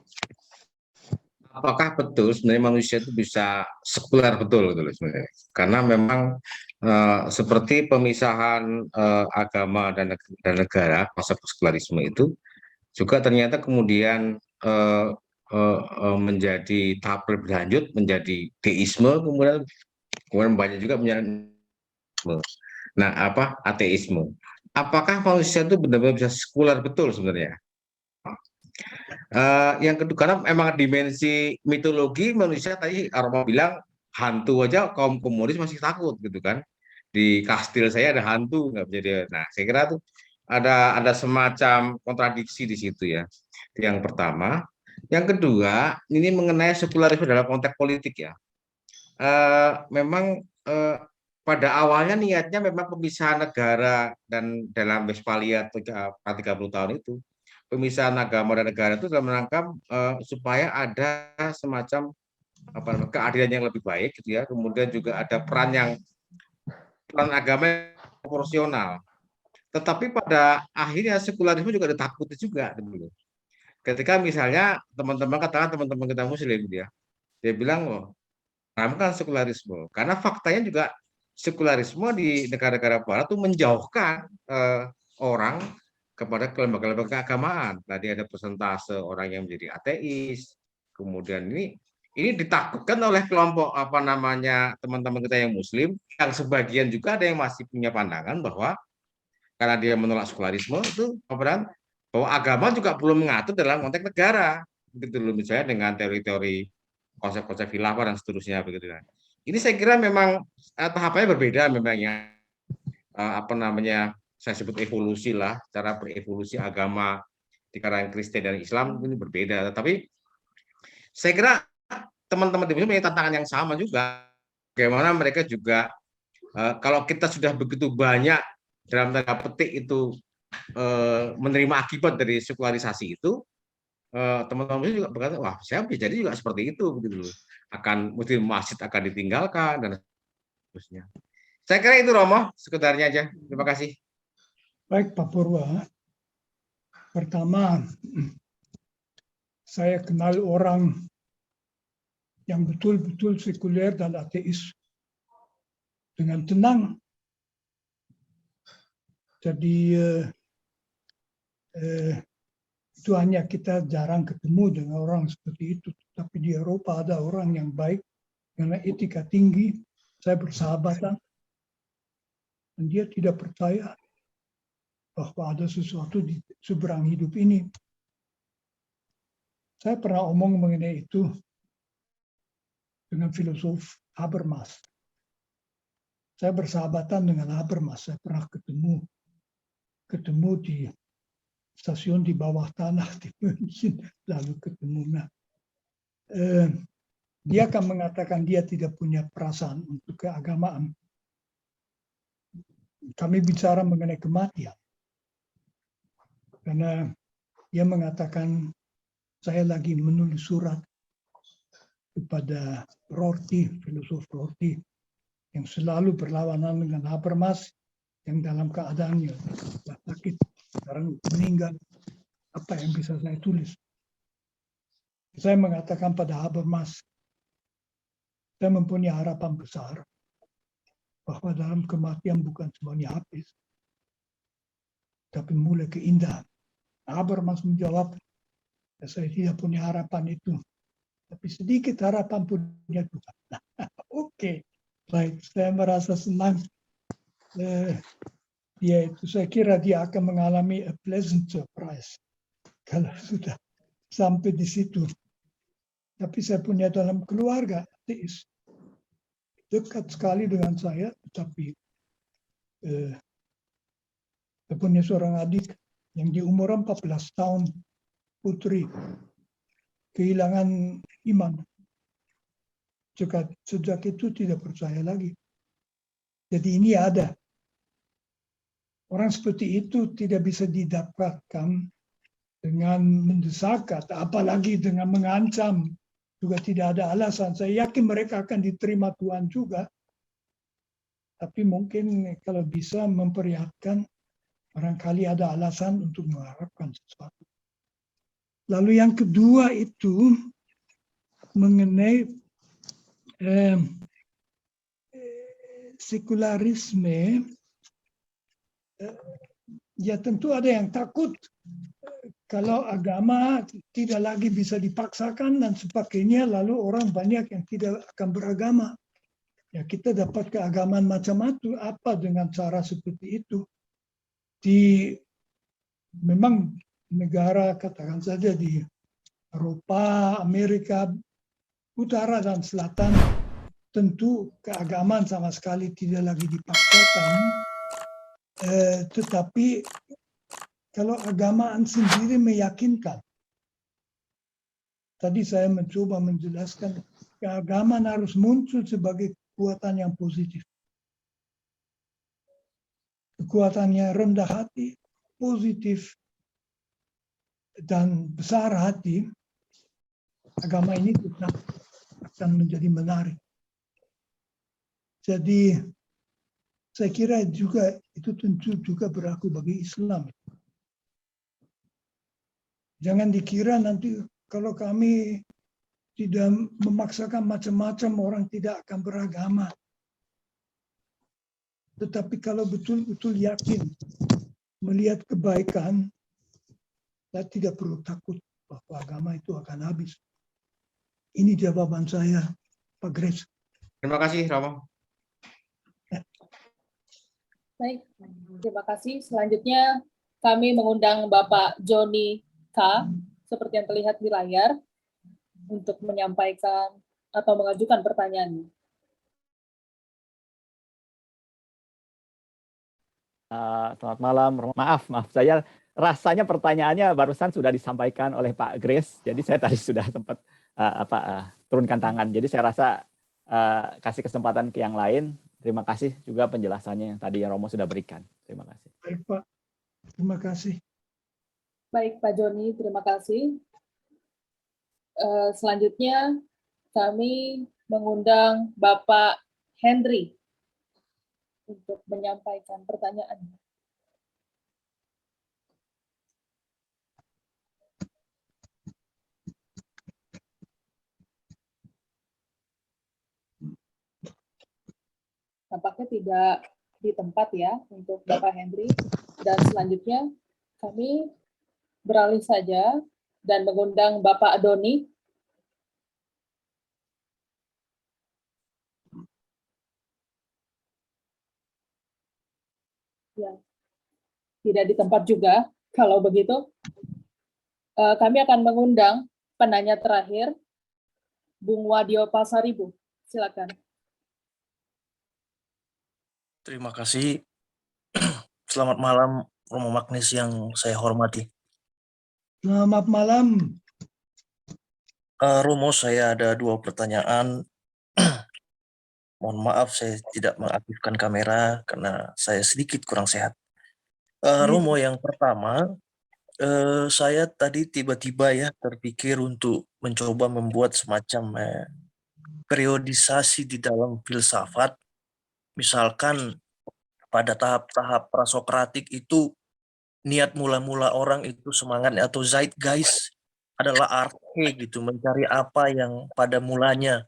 Apakah betul sebenarnya manusia itu bisa sekuler betul gitu loh sebenarnya? Karena memang seperti pemisahan agama dan negara, konsep sekularisme itu juga ternyata kemudian menjadi tahap berlanjut menjadi deisme, kemudian banyak juga menjadi ateisme. Apakah manusia itu benar-benar bisa sekuler betul sebenarnya? Yang kedua, karena memang dimensi mitologi manusia tadi Romo bilang hantu aja kaum komunis masih takut gitu kan. Di kastil saya ada hantu nggak bisa dia. Nah, saya kira tuh ada semacam kontradiksi di situ ya. Itu yang pertama. Yang kedua, ini mengenai sekularisme dalam konteks politik ya. Memang pada awalnya niatnya memang pemisahan negara dan dalam Westphalia 30 tahun itu pemisahan agama dan negara itu dalam rangka supaya ada semacam keadilan yang lebih baik gitu ya. Kemudian juga ada peran agama yang proporsional. Tetapi pada akhirnya sekularisme juga ditakuti juga dulu. Ketika misalnya teman-teman kita Muslim dia bilang loh, kan sekularisme. Karena faktanya juga sekularisme di negara-negara barat itu menjauhkan orang kepada lembaga-lembaga keagamaan. Tadi ada persentase orang yang menjadi ateis. Kemudian ini ditakutkan oleh kelompok teman-teman kita yang Muslim, yang sebagian juga ada yang masih punya pandangan bahwa karena dia menolak sekularisme itu bahwa agama juga belum mengatur dalam konteks negara, gitu loh, misalnya dengan teori-teori konsep-konsep khilafah dan seterusnya begitu kan. Ini saya kira memang tahapannya berbeda memang ya. Saya sebut evolusi lah, cara berevolusi agama di kalangan Kristen dan Islam ini berbeda. Tetapi saya kira teman-teman di sini punya tantangan yang sama juga. Bagaimana mereka juga kalau kita sudah begitu banyak dalam tanda petik itu menerima akibat dari sekularisasi itu, teman-teman juga berkata, wah saya bisa jadi juga seperti itu begitu loh. Masjid akan ditinggalkan dan seterusnya. Saya kira itu Romo, sekedarnya aja. Terima kasih. Baik Pak Purwa. Pertama, saya kenal orang yang betul-betul sekuler dan ateis dengan tenang. Jadi itu hanya kita jarang ketemu dengan orang seperti itu. Tapi di Eropa ada orang yang baik, karena etika tinggi, saya bersahabatan. Dan dia tidak percaya bahwa ada sesuatu di seberang hidup ini. Saya pernah omong mengenai itu dengan filosof Habermas. Saya bersahabatan dengan Habermas. Saya pernah ketemu di stasiun di bawah tanah di München, lalu ketemu. Dia akan mengatakan dia tidak punya perasaan untuk keagamaan. Kami bicara mengenai kematian. karena dia mengatakan saya lagi menulis surat kepada Rorty, filosof Rorty, yang selalu berlawanan dengan Habermas, yang dalam keadaannya sakit, sekarang meninggal. Apa yang bisa saya tulis? Saya mengatakan pada Habermas, saya mempunyai harapan besar bahwa dalam kematian bukan semuanya habis, tapi mulai keindahan. Habermas menjawab, saya tidak punya harapan itu, tapi sedikit harapan punya Tuhan. Oke, baik, saya merasa senang. Saya kira dia akan mengalami a pleasant surprise kalau sudah sampai di situ. Tapi saya punya dalam keluarga ateis, dekat sekali dengan saya, tetapi saya punya seorang adik yang di umur 14 tahun, putri, kehilangan iman. Sejak itu tidak percaya lagi. Jadi ini ada. Orang seperti itu tidak bisa didapatkan dengan mendesak, apalagi dengan mengancam. Juga tidak ada alasan. Saya yakin mereka akan diterima Tuhan juga. Tapi mungkin kalau bisa memperlihatkan, barangkali ada alasan untuk mengharapkan sesuatu. Lalu yang kedua itu mengenai sekularisme. Ya tentu ada yang takut kalau agama tidak lagi bisa dipaksakan dan sebagainya, lalu orang banyak yang tidak akan beragama. Ya kita dapat keagamaan macam-macam, apa dengan cara seperti itu? Memang negara, katakan saja di Eropa, Amerika, Utara dan Selatan, tentu keagamaan sama sekali tidak lagi dipaksakan. Tetapi kalau agamaan sendiri meyakinkan, tadi saya mencoba menjelaskan, keagamaan harus muncul sebagai kekuatan yang positif. Kekuatannya rendah hati, positif, dan besar hati, agama ini tetap akan menjadi menarik. Jadi saya kira juga itu tentu juga berlaku bagi Islam. Jangan dikira nanti kalau kami tidak memaksakan macam-macam, orang tidak akan beragama. Tetapi kalau betul-betul yakin melihat kebaikan, saya tidak perlu takut bahwa agama itu akan habis. Ini jawaban saya, Pak Grace. Terima kasih, Romo. Baik, terima kasih. Selanjutnya kami mengundang Bapak Joni K, seperti yang terlihat di layar, untuk menyampaikan atau mengajukan pertanyaannya. Selamat malam. Maaf, saya rasanya pertanyaannya barusan sudah disampaikan oleh Pak Grace, jadi saya tadi sudah sempat turunkan tangan. Jadi saya rasa kasih kesempatan ke yang lain. Terima kasih juga penjelasannya yang tadi Romo sudah berikan. Terima kasih. Baik Pak, terima kasih. Baik Pak Joni, terima kasih. Selanjutnya kami mengundang Bapak Henry untuk menyampaikan pertanyaan. Nampaknya tidak di tempat ya untuk Bapak Henry. Dan selanjutnya kami beralih saja dan mengundang Bapak Doni. Ya, tidak di tempat juga. Kalau begitu, kami akan mengundang penanya terakhir, Bung Wadio Pasaribu. Silakan. Terima kasih. Selamat malam, Romo Magnis yang saya hormati. Selamat malam. Romo, saya ada 2 pertanyaan. Mohon maaf, saya tidak mengaktifkan kamera karena saya sedikit kurang sehat. Romo, yang pertama, Saya tadi tiba-tiba ya terpikir untuk mencoba membuat semacam periodisasi di dalam filsafat. Misalkan pada tahap-tahap prasokratik itu niat mula-mula orang itu semangatnya atau zeitgeist adalah arche gitu, mencari apa yang pada mulanya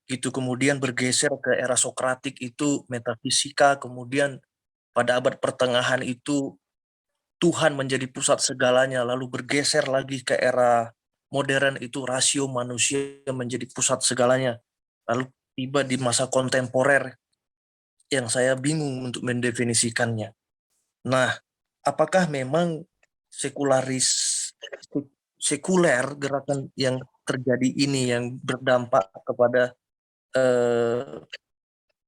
gitu, kemudian bergeser ke era Sokratik itu metafisika, kemudian pada abad pertengahan itu Tuhan menjadi pusat segalanya, lalu bergeser lagi ke era modern itu rasio manusia menjadi pusat segalanya. Lalu tiba di masa kontemporer yang saya bingung untuk mendefinisikannya. Nah, apakah memang sekuler gerakan yang terjadi ini yang berdampak kepada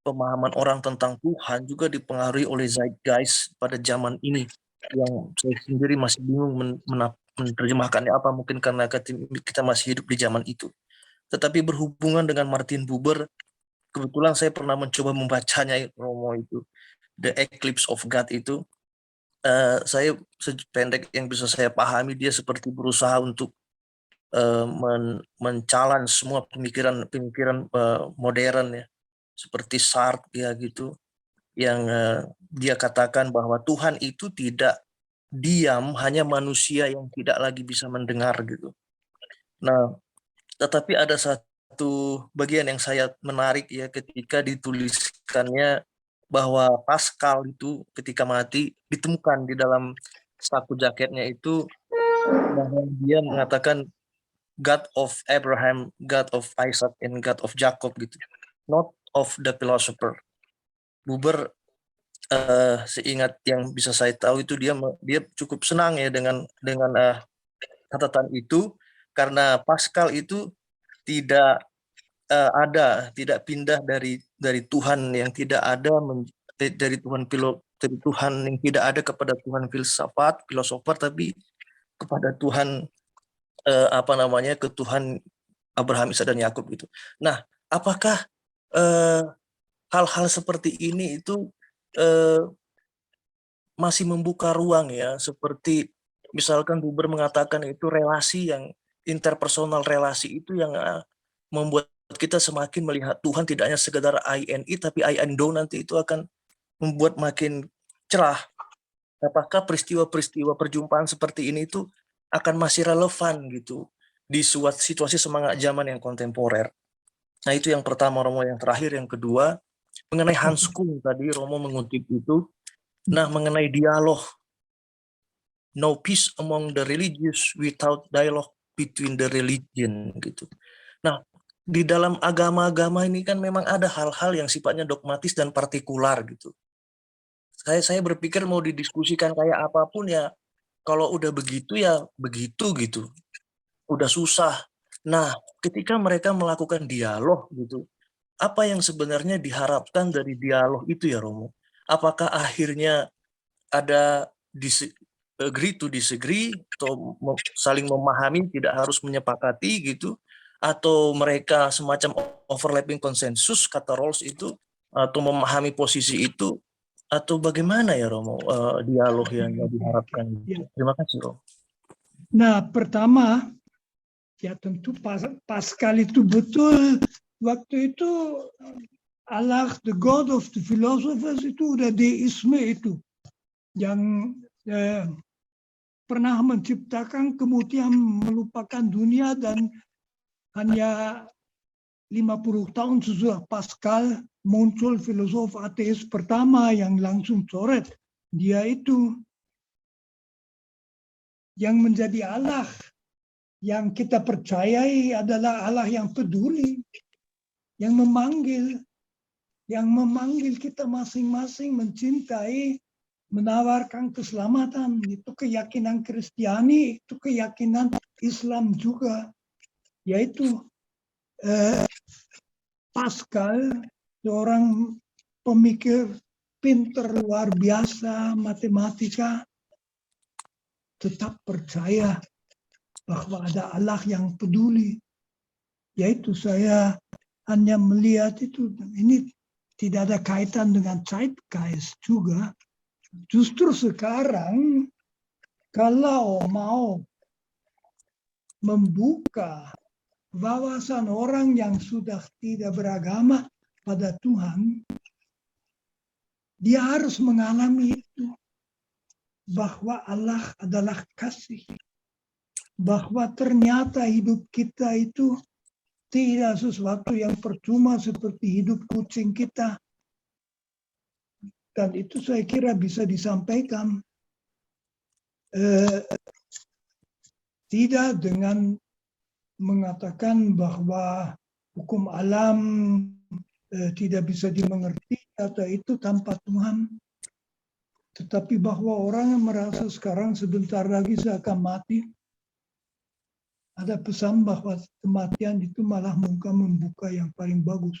pemahaman orang tentang Tuhan juga dipengaruhi oleh zeitgeist pada zaman ini, yang saya sendiri masih bingung menerjemahkannya apa, mungkin karena kita masih hidup di zaman itu. Tetapi berhubungan dengan Martin Buber, kebetulan saya pernah mencoba membacanya, Romo, itu The Eclipse of God itu. Saya sependek yang bisa saya pahami, dia seperti berusaha untuk mencalan semua pemikiran modern ya, seperti Sartre ya gitu, yang dia katakan bahwa Tuhan itu tidak diam, hanya manusia yang tidak lagi bisa mendengar gitu. Nah, tetapi ada satu bagian yang saya menarik ya, ketika dituliskannya bahwa Pascal itu ketika mati ditemukan di dalam saku jaketnya itu, bahwa dia mengatakan God of Abraham, God of Isaac, and God of Jacob gitu, not of the philosopher. Buber seingat yang bisa saya tahu itu dia cukup senang ya dengan catatan itu, karena Pascal itu tidak tidak pindah dari Tuhan yang tidak ada, dari Tuhan yang tidak ada kepada Tuhan filosofer, tapi kepada Tuhan ke Tuhan Abraham, Ishak, dan Yakub gitu. Nah, apakah hal-hal seperti ini itu masih membuka ruang ya, seperti misalkan Buber mengatakan itu relasi yang interpersonal, relasi itu yang membuat kita semakin melihat Tuhan tidak hanya sekedar I and it, tapi I and do, nanti itu akan membuat makin cerah. Apakah peristiwa-peristiwa perjumpaan seperti ini itu akan masih relevan gitu di situasi semangat zaman yang kontemporer? Nah, itu yang pertama, Romo. Yang terakhir, yang kedua, mengenai Hans Kuhn tadi Romo mengutip itu. Nah, mengenai dialog, no peace among the religious without dialogue between the religion gitu. Nah, di dalam agama-agama ini kan memang ada hal-hal yang sifatnya dogmatis dan partikular gitu. Saya berpikir mau didiskusikan kayak apapun ya, kalau udah begitu ya begitu gitu, udah susah. Nah, ketika mereka melakukan dialog gitu, apa yang sebenarnya diharapkan dari dialog itu ya, Romo? Apakah akhirnya ada agree to disagree, atau saling memahami, tidak harus menyepakati gitu, atau mereka semacam overlapping konsensus, kata Rawls itu, atau memahami posisi itu, atau bagaimana ya, Romo, dialog yang diharapkan? Terima kasih, Romo. Nah, pertama, ya tentu Pascal itu betul. Waktu itu Allah, the God of the philosophers, itu udah deisme itu. Yang pernah menciptakan kemudian melupakan dunia, dan hanya 50 tahun sesudah Pascal muncul filosof ateis pertama yang langsung coret. Dia itu yang menjadi Allah. Yang kita percayai adalah Allah yang peduli, yang memanggil kita masing-masing mencintai, menawarkan keselamatan. Itu keyakinan Kristiani, itu keyakinan Islam juga. Yaitu Pascal, seorang pemikir pinter luar biasa matematika, tetap percaya bahwa ada Allah yang peduli. Yaitu saya hanya melihat itu, ini tidak ada kaitan dengan zeitgeist juga. Justru sekarang kalau mau membuka wawasan orang yang sudah tidak beragama pada Tuhan, dia harus mengalami itu, bahwa Allah adalah kasih, bahwa ternyata hidup kita itu tidak sesuatu yang percuma seperti hidup kucing kita. Dan itu saya kira bisa disampaikan tidak dengan mengatakan bahwa hukum alam tidak bisa dimengerti atau itu tanpa Tuhan. Tetapi bahwa orang yang merasa sekarang sebentar lagi saya akan mati, ada pesan bahwa kematian itu malah membuka yang paling bagus.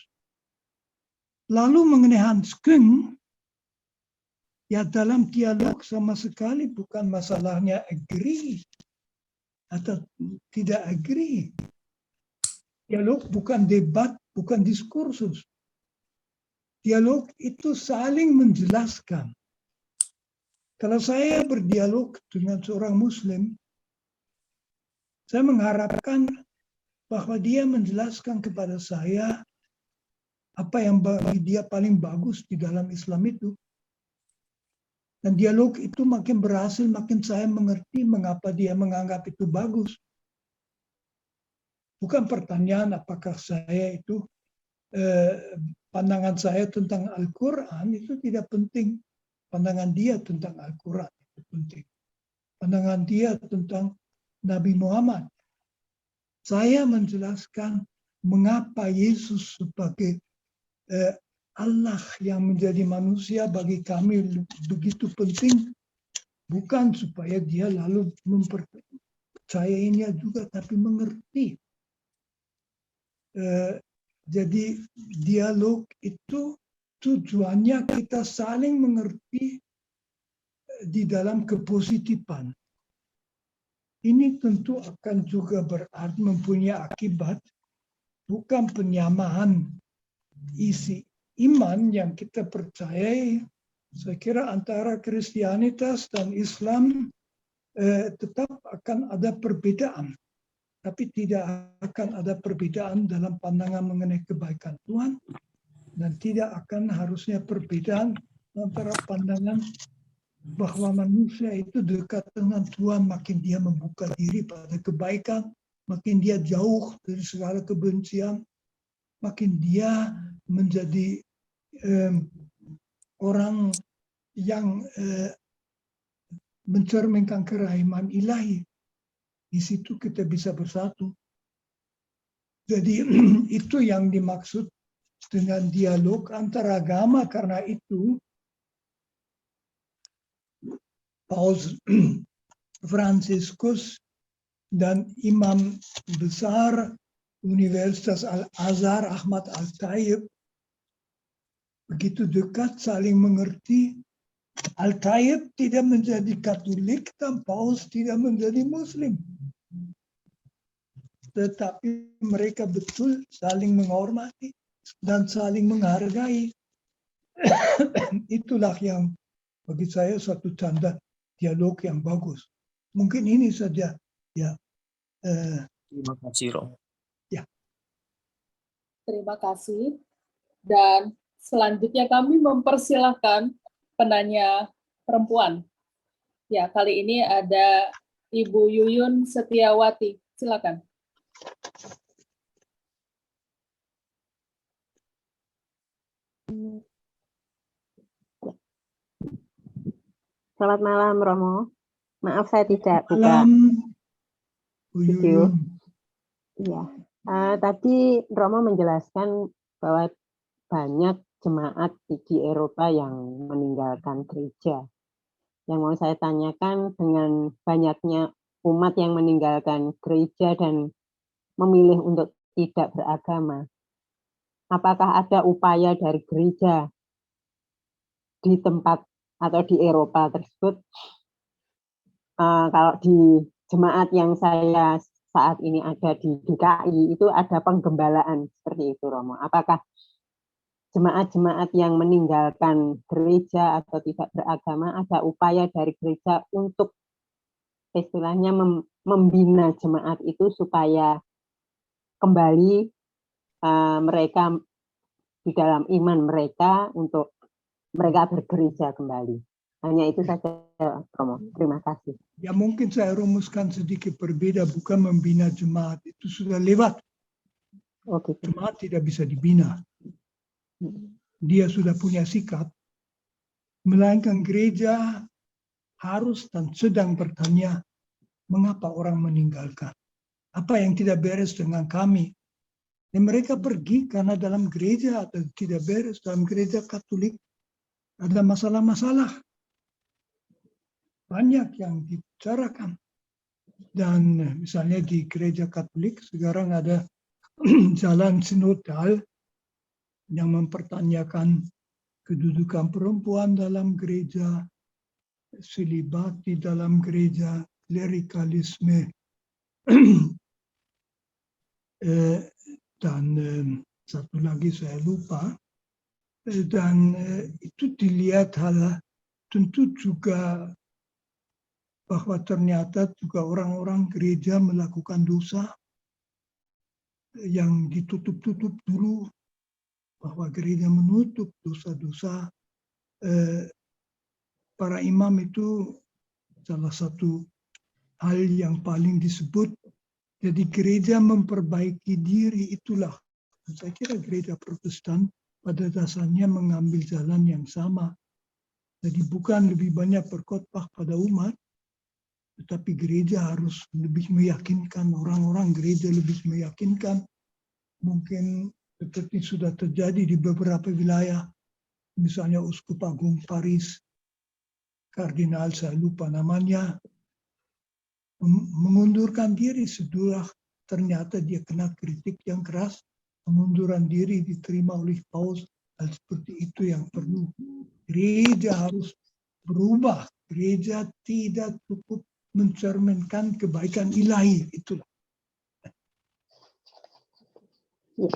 Lalu mengenai Hans Küng, ya dalam dialog sama sekali bukan masalahnya agree atau tidak agree. Dialog bukan debat, bukan diskursus. Dialog itu saling menjelaskan. Kalau saya berdialog dengan seorang Muslim, saya mengharapkan bahwa dia menjelaskan kepada saya apa yang bagi dia paling bagus di dalam Islam itu. Dan dialog itu makin berhasil, makin saya mengerti mengapa dia menganggap itu bagus. Bukan pertanyaan apakah saya itu, pandangan saya tentang Al-Quran itu tidak penting. Pandangan dia tentang Al-Quran itu penting. Pandangan dia tentang Nabi Muhammad. Saya menjelaskan mengapa Yesus sebagai Allah yang menjadi manusia bagi kami begitu penting, bukan supaya dia lalu mempercayainya juga, tapi mengerti. Jadi dialog itu tujuannya kita saling mengerti di dalam kepositifan. Ini tentu akan juga berarti mempunyai akibat, bukan penyamaan isi iman yang kita percayai. Saya kira antara Kristianitas dan Islam tetap akan ada perbedaan, tapi tidak akan ada perbedaan dalam pandangan mengenai kebaikan Tuhan, dan tidak akan harusnya perbedaan antara pandangan bahwa manusia itu dekat dengan Tuhan, makin dia membuka diri pada kebaikan, makin dia jauh dari segala kebencian, makin dia menjadi orang yang mencerminkan kerahiman ilahi. Di situ kita bisa bersatu. Jadi itu yang dimaksud dengan dialog antar agama. Karena itu Paus Fransiskus dan Imam Besar Universitas Al-Azhar Ahmad Al-Taib begitu dekat, saling mengerti. Al-Taib tidak menjadi Katolik dan Paus tidak menjadi Muslim. Tetapi mereka betul saling menghormati dan saling menghargai. Itulah yang bagi saya suatu tanda dialog yang bagus. Mungkin ini saja. Ya. Terima kasih, Rom. Ya. Terima kasih. Dan selanjutnya kami mempersilahkan penanya perempuan. Ya, kali ini ada Ibu Yuyun Setiawati. Silakan. Selamat malam, Romo. Maaf saya tidak buka Malam, Bu video. Yuyun. Iya. Tadi Romo menjelaskan bahwa banyak jemaat di Eropa yang meninggalkan gereja. Yang mau saya tanyakan, dengan banyaknya umat yang meninggalkan gereja dan memilih untuk tidak beragama, apakah ada upaya dari gereja di tempat atau di Eropa tersebut? Kalau di jemaat yang saya saat ini ada di DKI itu ada penggembalaan seperti itu, Romo. Apakah jemaat-jemaat yang meninggalkan gereja atau tidak beragama ada upaya dari gereja untuk istilahnya membina jemaat itu supaya kembali mereka di dalam iman mereka untuk mereka bergereja kembali. Hanya itu saja, Romo. Terima kasih. Ya mungkin saya rumuskan sedikit berbeda, bukan membina jemaat, itu sudah lewat. Jemaat tidak bisa dibina. Dia sudah punya sikap, melainkan gereja harus dan sedang bertanya, mengapa orang meninggalkan? Apa yang tidak beres dengan kami? Dan mereka pergi karena dalam gereja atau tidak beres, dalam gereja Katolik ada masalah-masalah. Banyak yang dibicarakan. Dan misalnya di gereja Katolik sekarang ada jalan sinodal yang mempertanyakan kedudukan perempuan dalam gereja, selibat di dalam gereja, klerikalisme, dan satu lagi saya lupa, dan itu dilihat hal tentu juga bahwa ternyata juga orang-orang gereja melakukan dosa yang ditutup-tutup dulu, bahwa gereja menutup dosa-dosa. Para imam itu salah satu hal yang paling disebut. Jadi gereja memperbaiki diri, itulah. Saya kira gereja Protestan pada dasarnya mengambil jalan yang sama. Jadi bukan lebih banyak berkhotbah pada umat, tetapi gereja harus lebih meyakinkan, orang-orang gereja lebih meyakinkan. Mungkin seperti sudah terjadi di beberapa wilayah, misalnya Uskup Agung Paris, Kardinal saya lupa namanya, mengundurkan diri setelah ternyata dia kena kritik yang keras. Pengunduran diri diterima oleh Paus, hal seperti itu yang perlu. Gereja harus berubah, gereja tidak cukup mencerminkan kebaikan ilahi, itulah. Ya.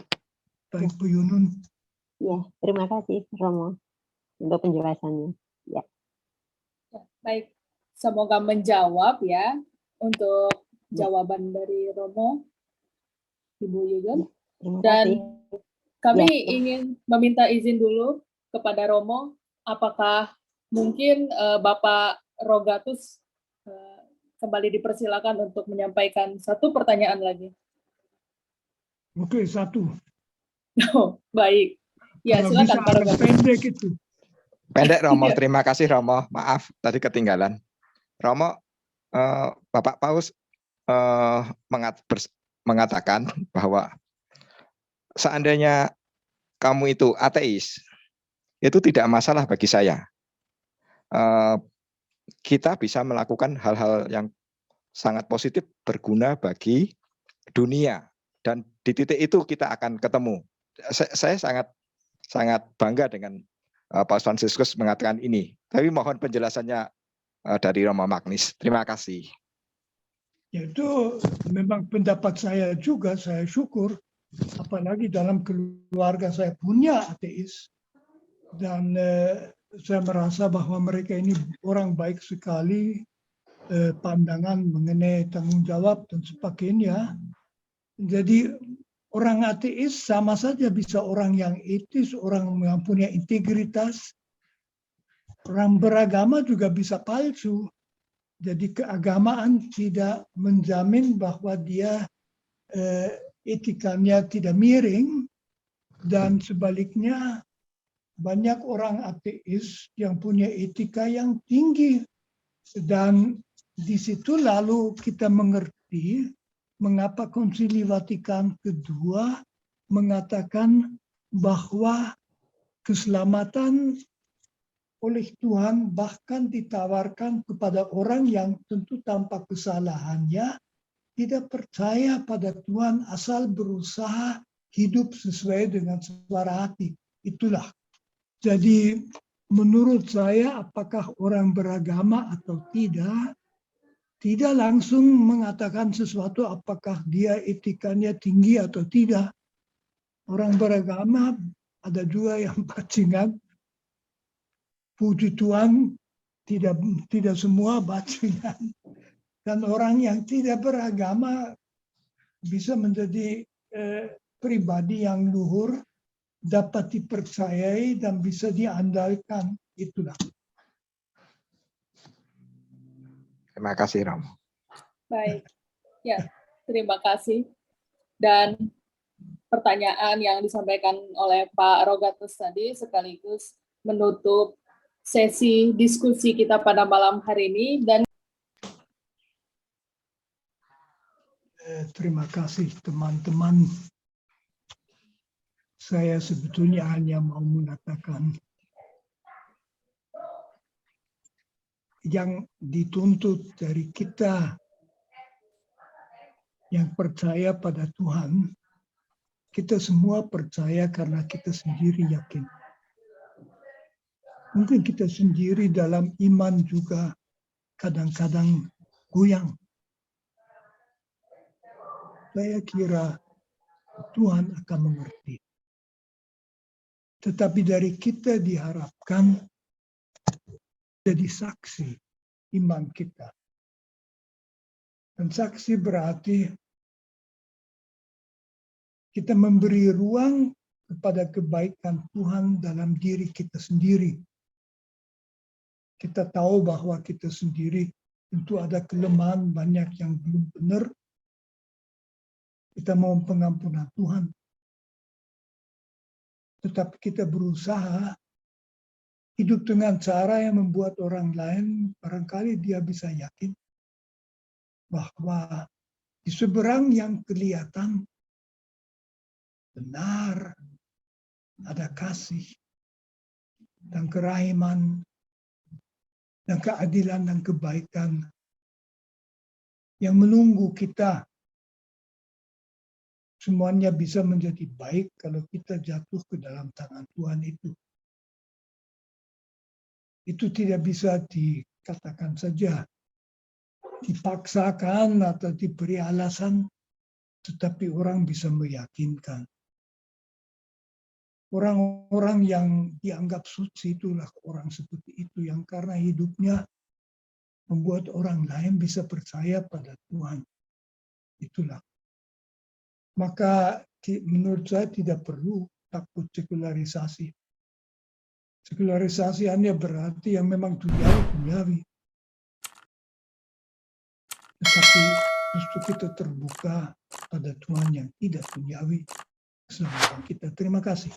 Baik, Bu Yunun. Ya, terima kasih Romo untuk penjelasannya. Ya. Baik, semoga menjawab ya untuk jawaban dari Romo, Ibu Yuyun. Dan kami ingin meminta izin dulu kepada Romo, apakah mungkin Bapak Rogatus kembali dipersilakan untuk menyampaikan satu pertanyaan lagi. Oke, satu. Oh, baik. Ya, silakan Pak Rogatus. Pendek itu. Pendek Romo, terima kasih Romo. Maaf tadi ketinggalan. Romo, Bapak Paus mengatakan bahwa seandainya kamu itu ateis, itu tidak masalah bagi saya. Kita bisa melakukan hal-hal yang sangat positif, berguna bagi dunia, dan di titik itu kita akan ketemu. Saya sangat bangga dengan Paus Fransiskus mengatakan ini. Tapi mohon penjelasannya dari Romo Magnis. Terima kasih. Ya, itu memang pendapat saya juga, saya syukur. Apalagi dalam keluarga saya punya ateis. Dan saya merasa bahwa mereka ini orang baik sekali, pandangan mengenai tanggung jawab dan sebagainya. Jadi orang ateis sama saja bisa orang yang etis, orang yang punya integritas. Orang beragama juga bisa palsu. Jadi keagamaan tidak menjamin bahwa dia etikanya tidak miring, dan sebaliknya banyak orang ateis yang punya etika yang tinggi. Dan di situ lalu kita mengerti mengapa Konsili Vatikan II mengatakan bahwa keselamatan oleh Tuhan bahkan ditawarkan kepada orang yang tentu tanpa kesalahannya tidak percaya pada Tuhan, asal berusaha hidup sesuai dengan suara hati. Itulah. Jadi menurut saya apakah orang beragama atau tidak langsung mengatakan sesuatu apakah dia etikanya tinggi atau tidak. Orang beragama ada juga yang bajingan. Puji Tuhan tidak semua bajingan. Dan orang yang tidak beragama bisa menjadi pribadi yang luhur, dapat dipercayai dan bisa diandalkan. Itulah. Terima kasih, Romo. Baik, ya, terima kasih. Dan pertanyaan yang disampaikan oleh Pak Rogatus tadi sekaligus menutup sesi diskusi kita pada malam hari ini. Dan terima kasih teman-teman. Saya sebetulnya hanya mau mengatakan yang dituntut dari kita yang percaya pada Tuhan, kita semua percaya karena kita sendiri yakin. Mungkin kita sendiri dalam iman juga kadang-kadang goyang. Saya kira Tuhan akan mengerti. Tetapi dari kita diharapkan jadi saksi iman kita. Dan saksi berarti kita memberi ruang kepada kebaikan Tuhan dalam diri kita sendiri. Kita tahu bahwa kita sendiri tentu ada kelemahan banyak yang belum benar. Kita mohon pengampunan Tuhan. Tetapi kita berusaha hidup dengan cara yang membuat orang lain barangkali dia bisa yakin bahwa di seberang yang kelihatan benar ada kasih dan kerahiman dan keadilan dan kebaikan yang menunggu kita. Semuanya bisa menjadi baik kalau kita jatuh ke dalam tangan Tuhan itu. Itu tidak bisa dikatakan saja, dipaksakan atau diberi alasan, tetapi orang bisa meyakinkan. Orang-orang yang dianggap suci itulah orang seperti itu yang karena hidupnya membuat orang lain bisa percaya pada Tuhan. Itulah. Maka menurut saya tidak perlu takut sekularisasi. Sekularisasi hanya berarti yang memang duniawi. Tetapi justru kita terbuka pada Tuhan yang tidak duniawi. Selamat kita. Terima kasih.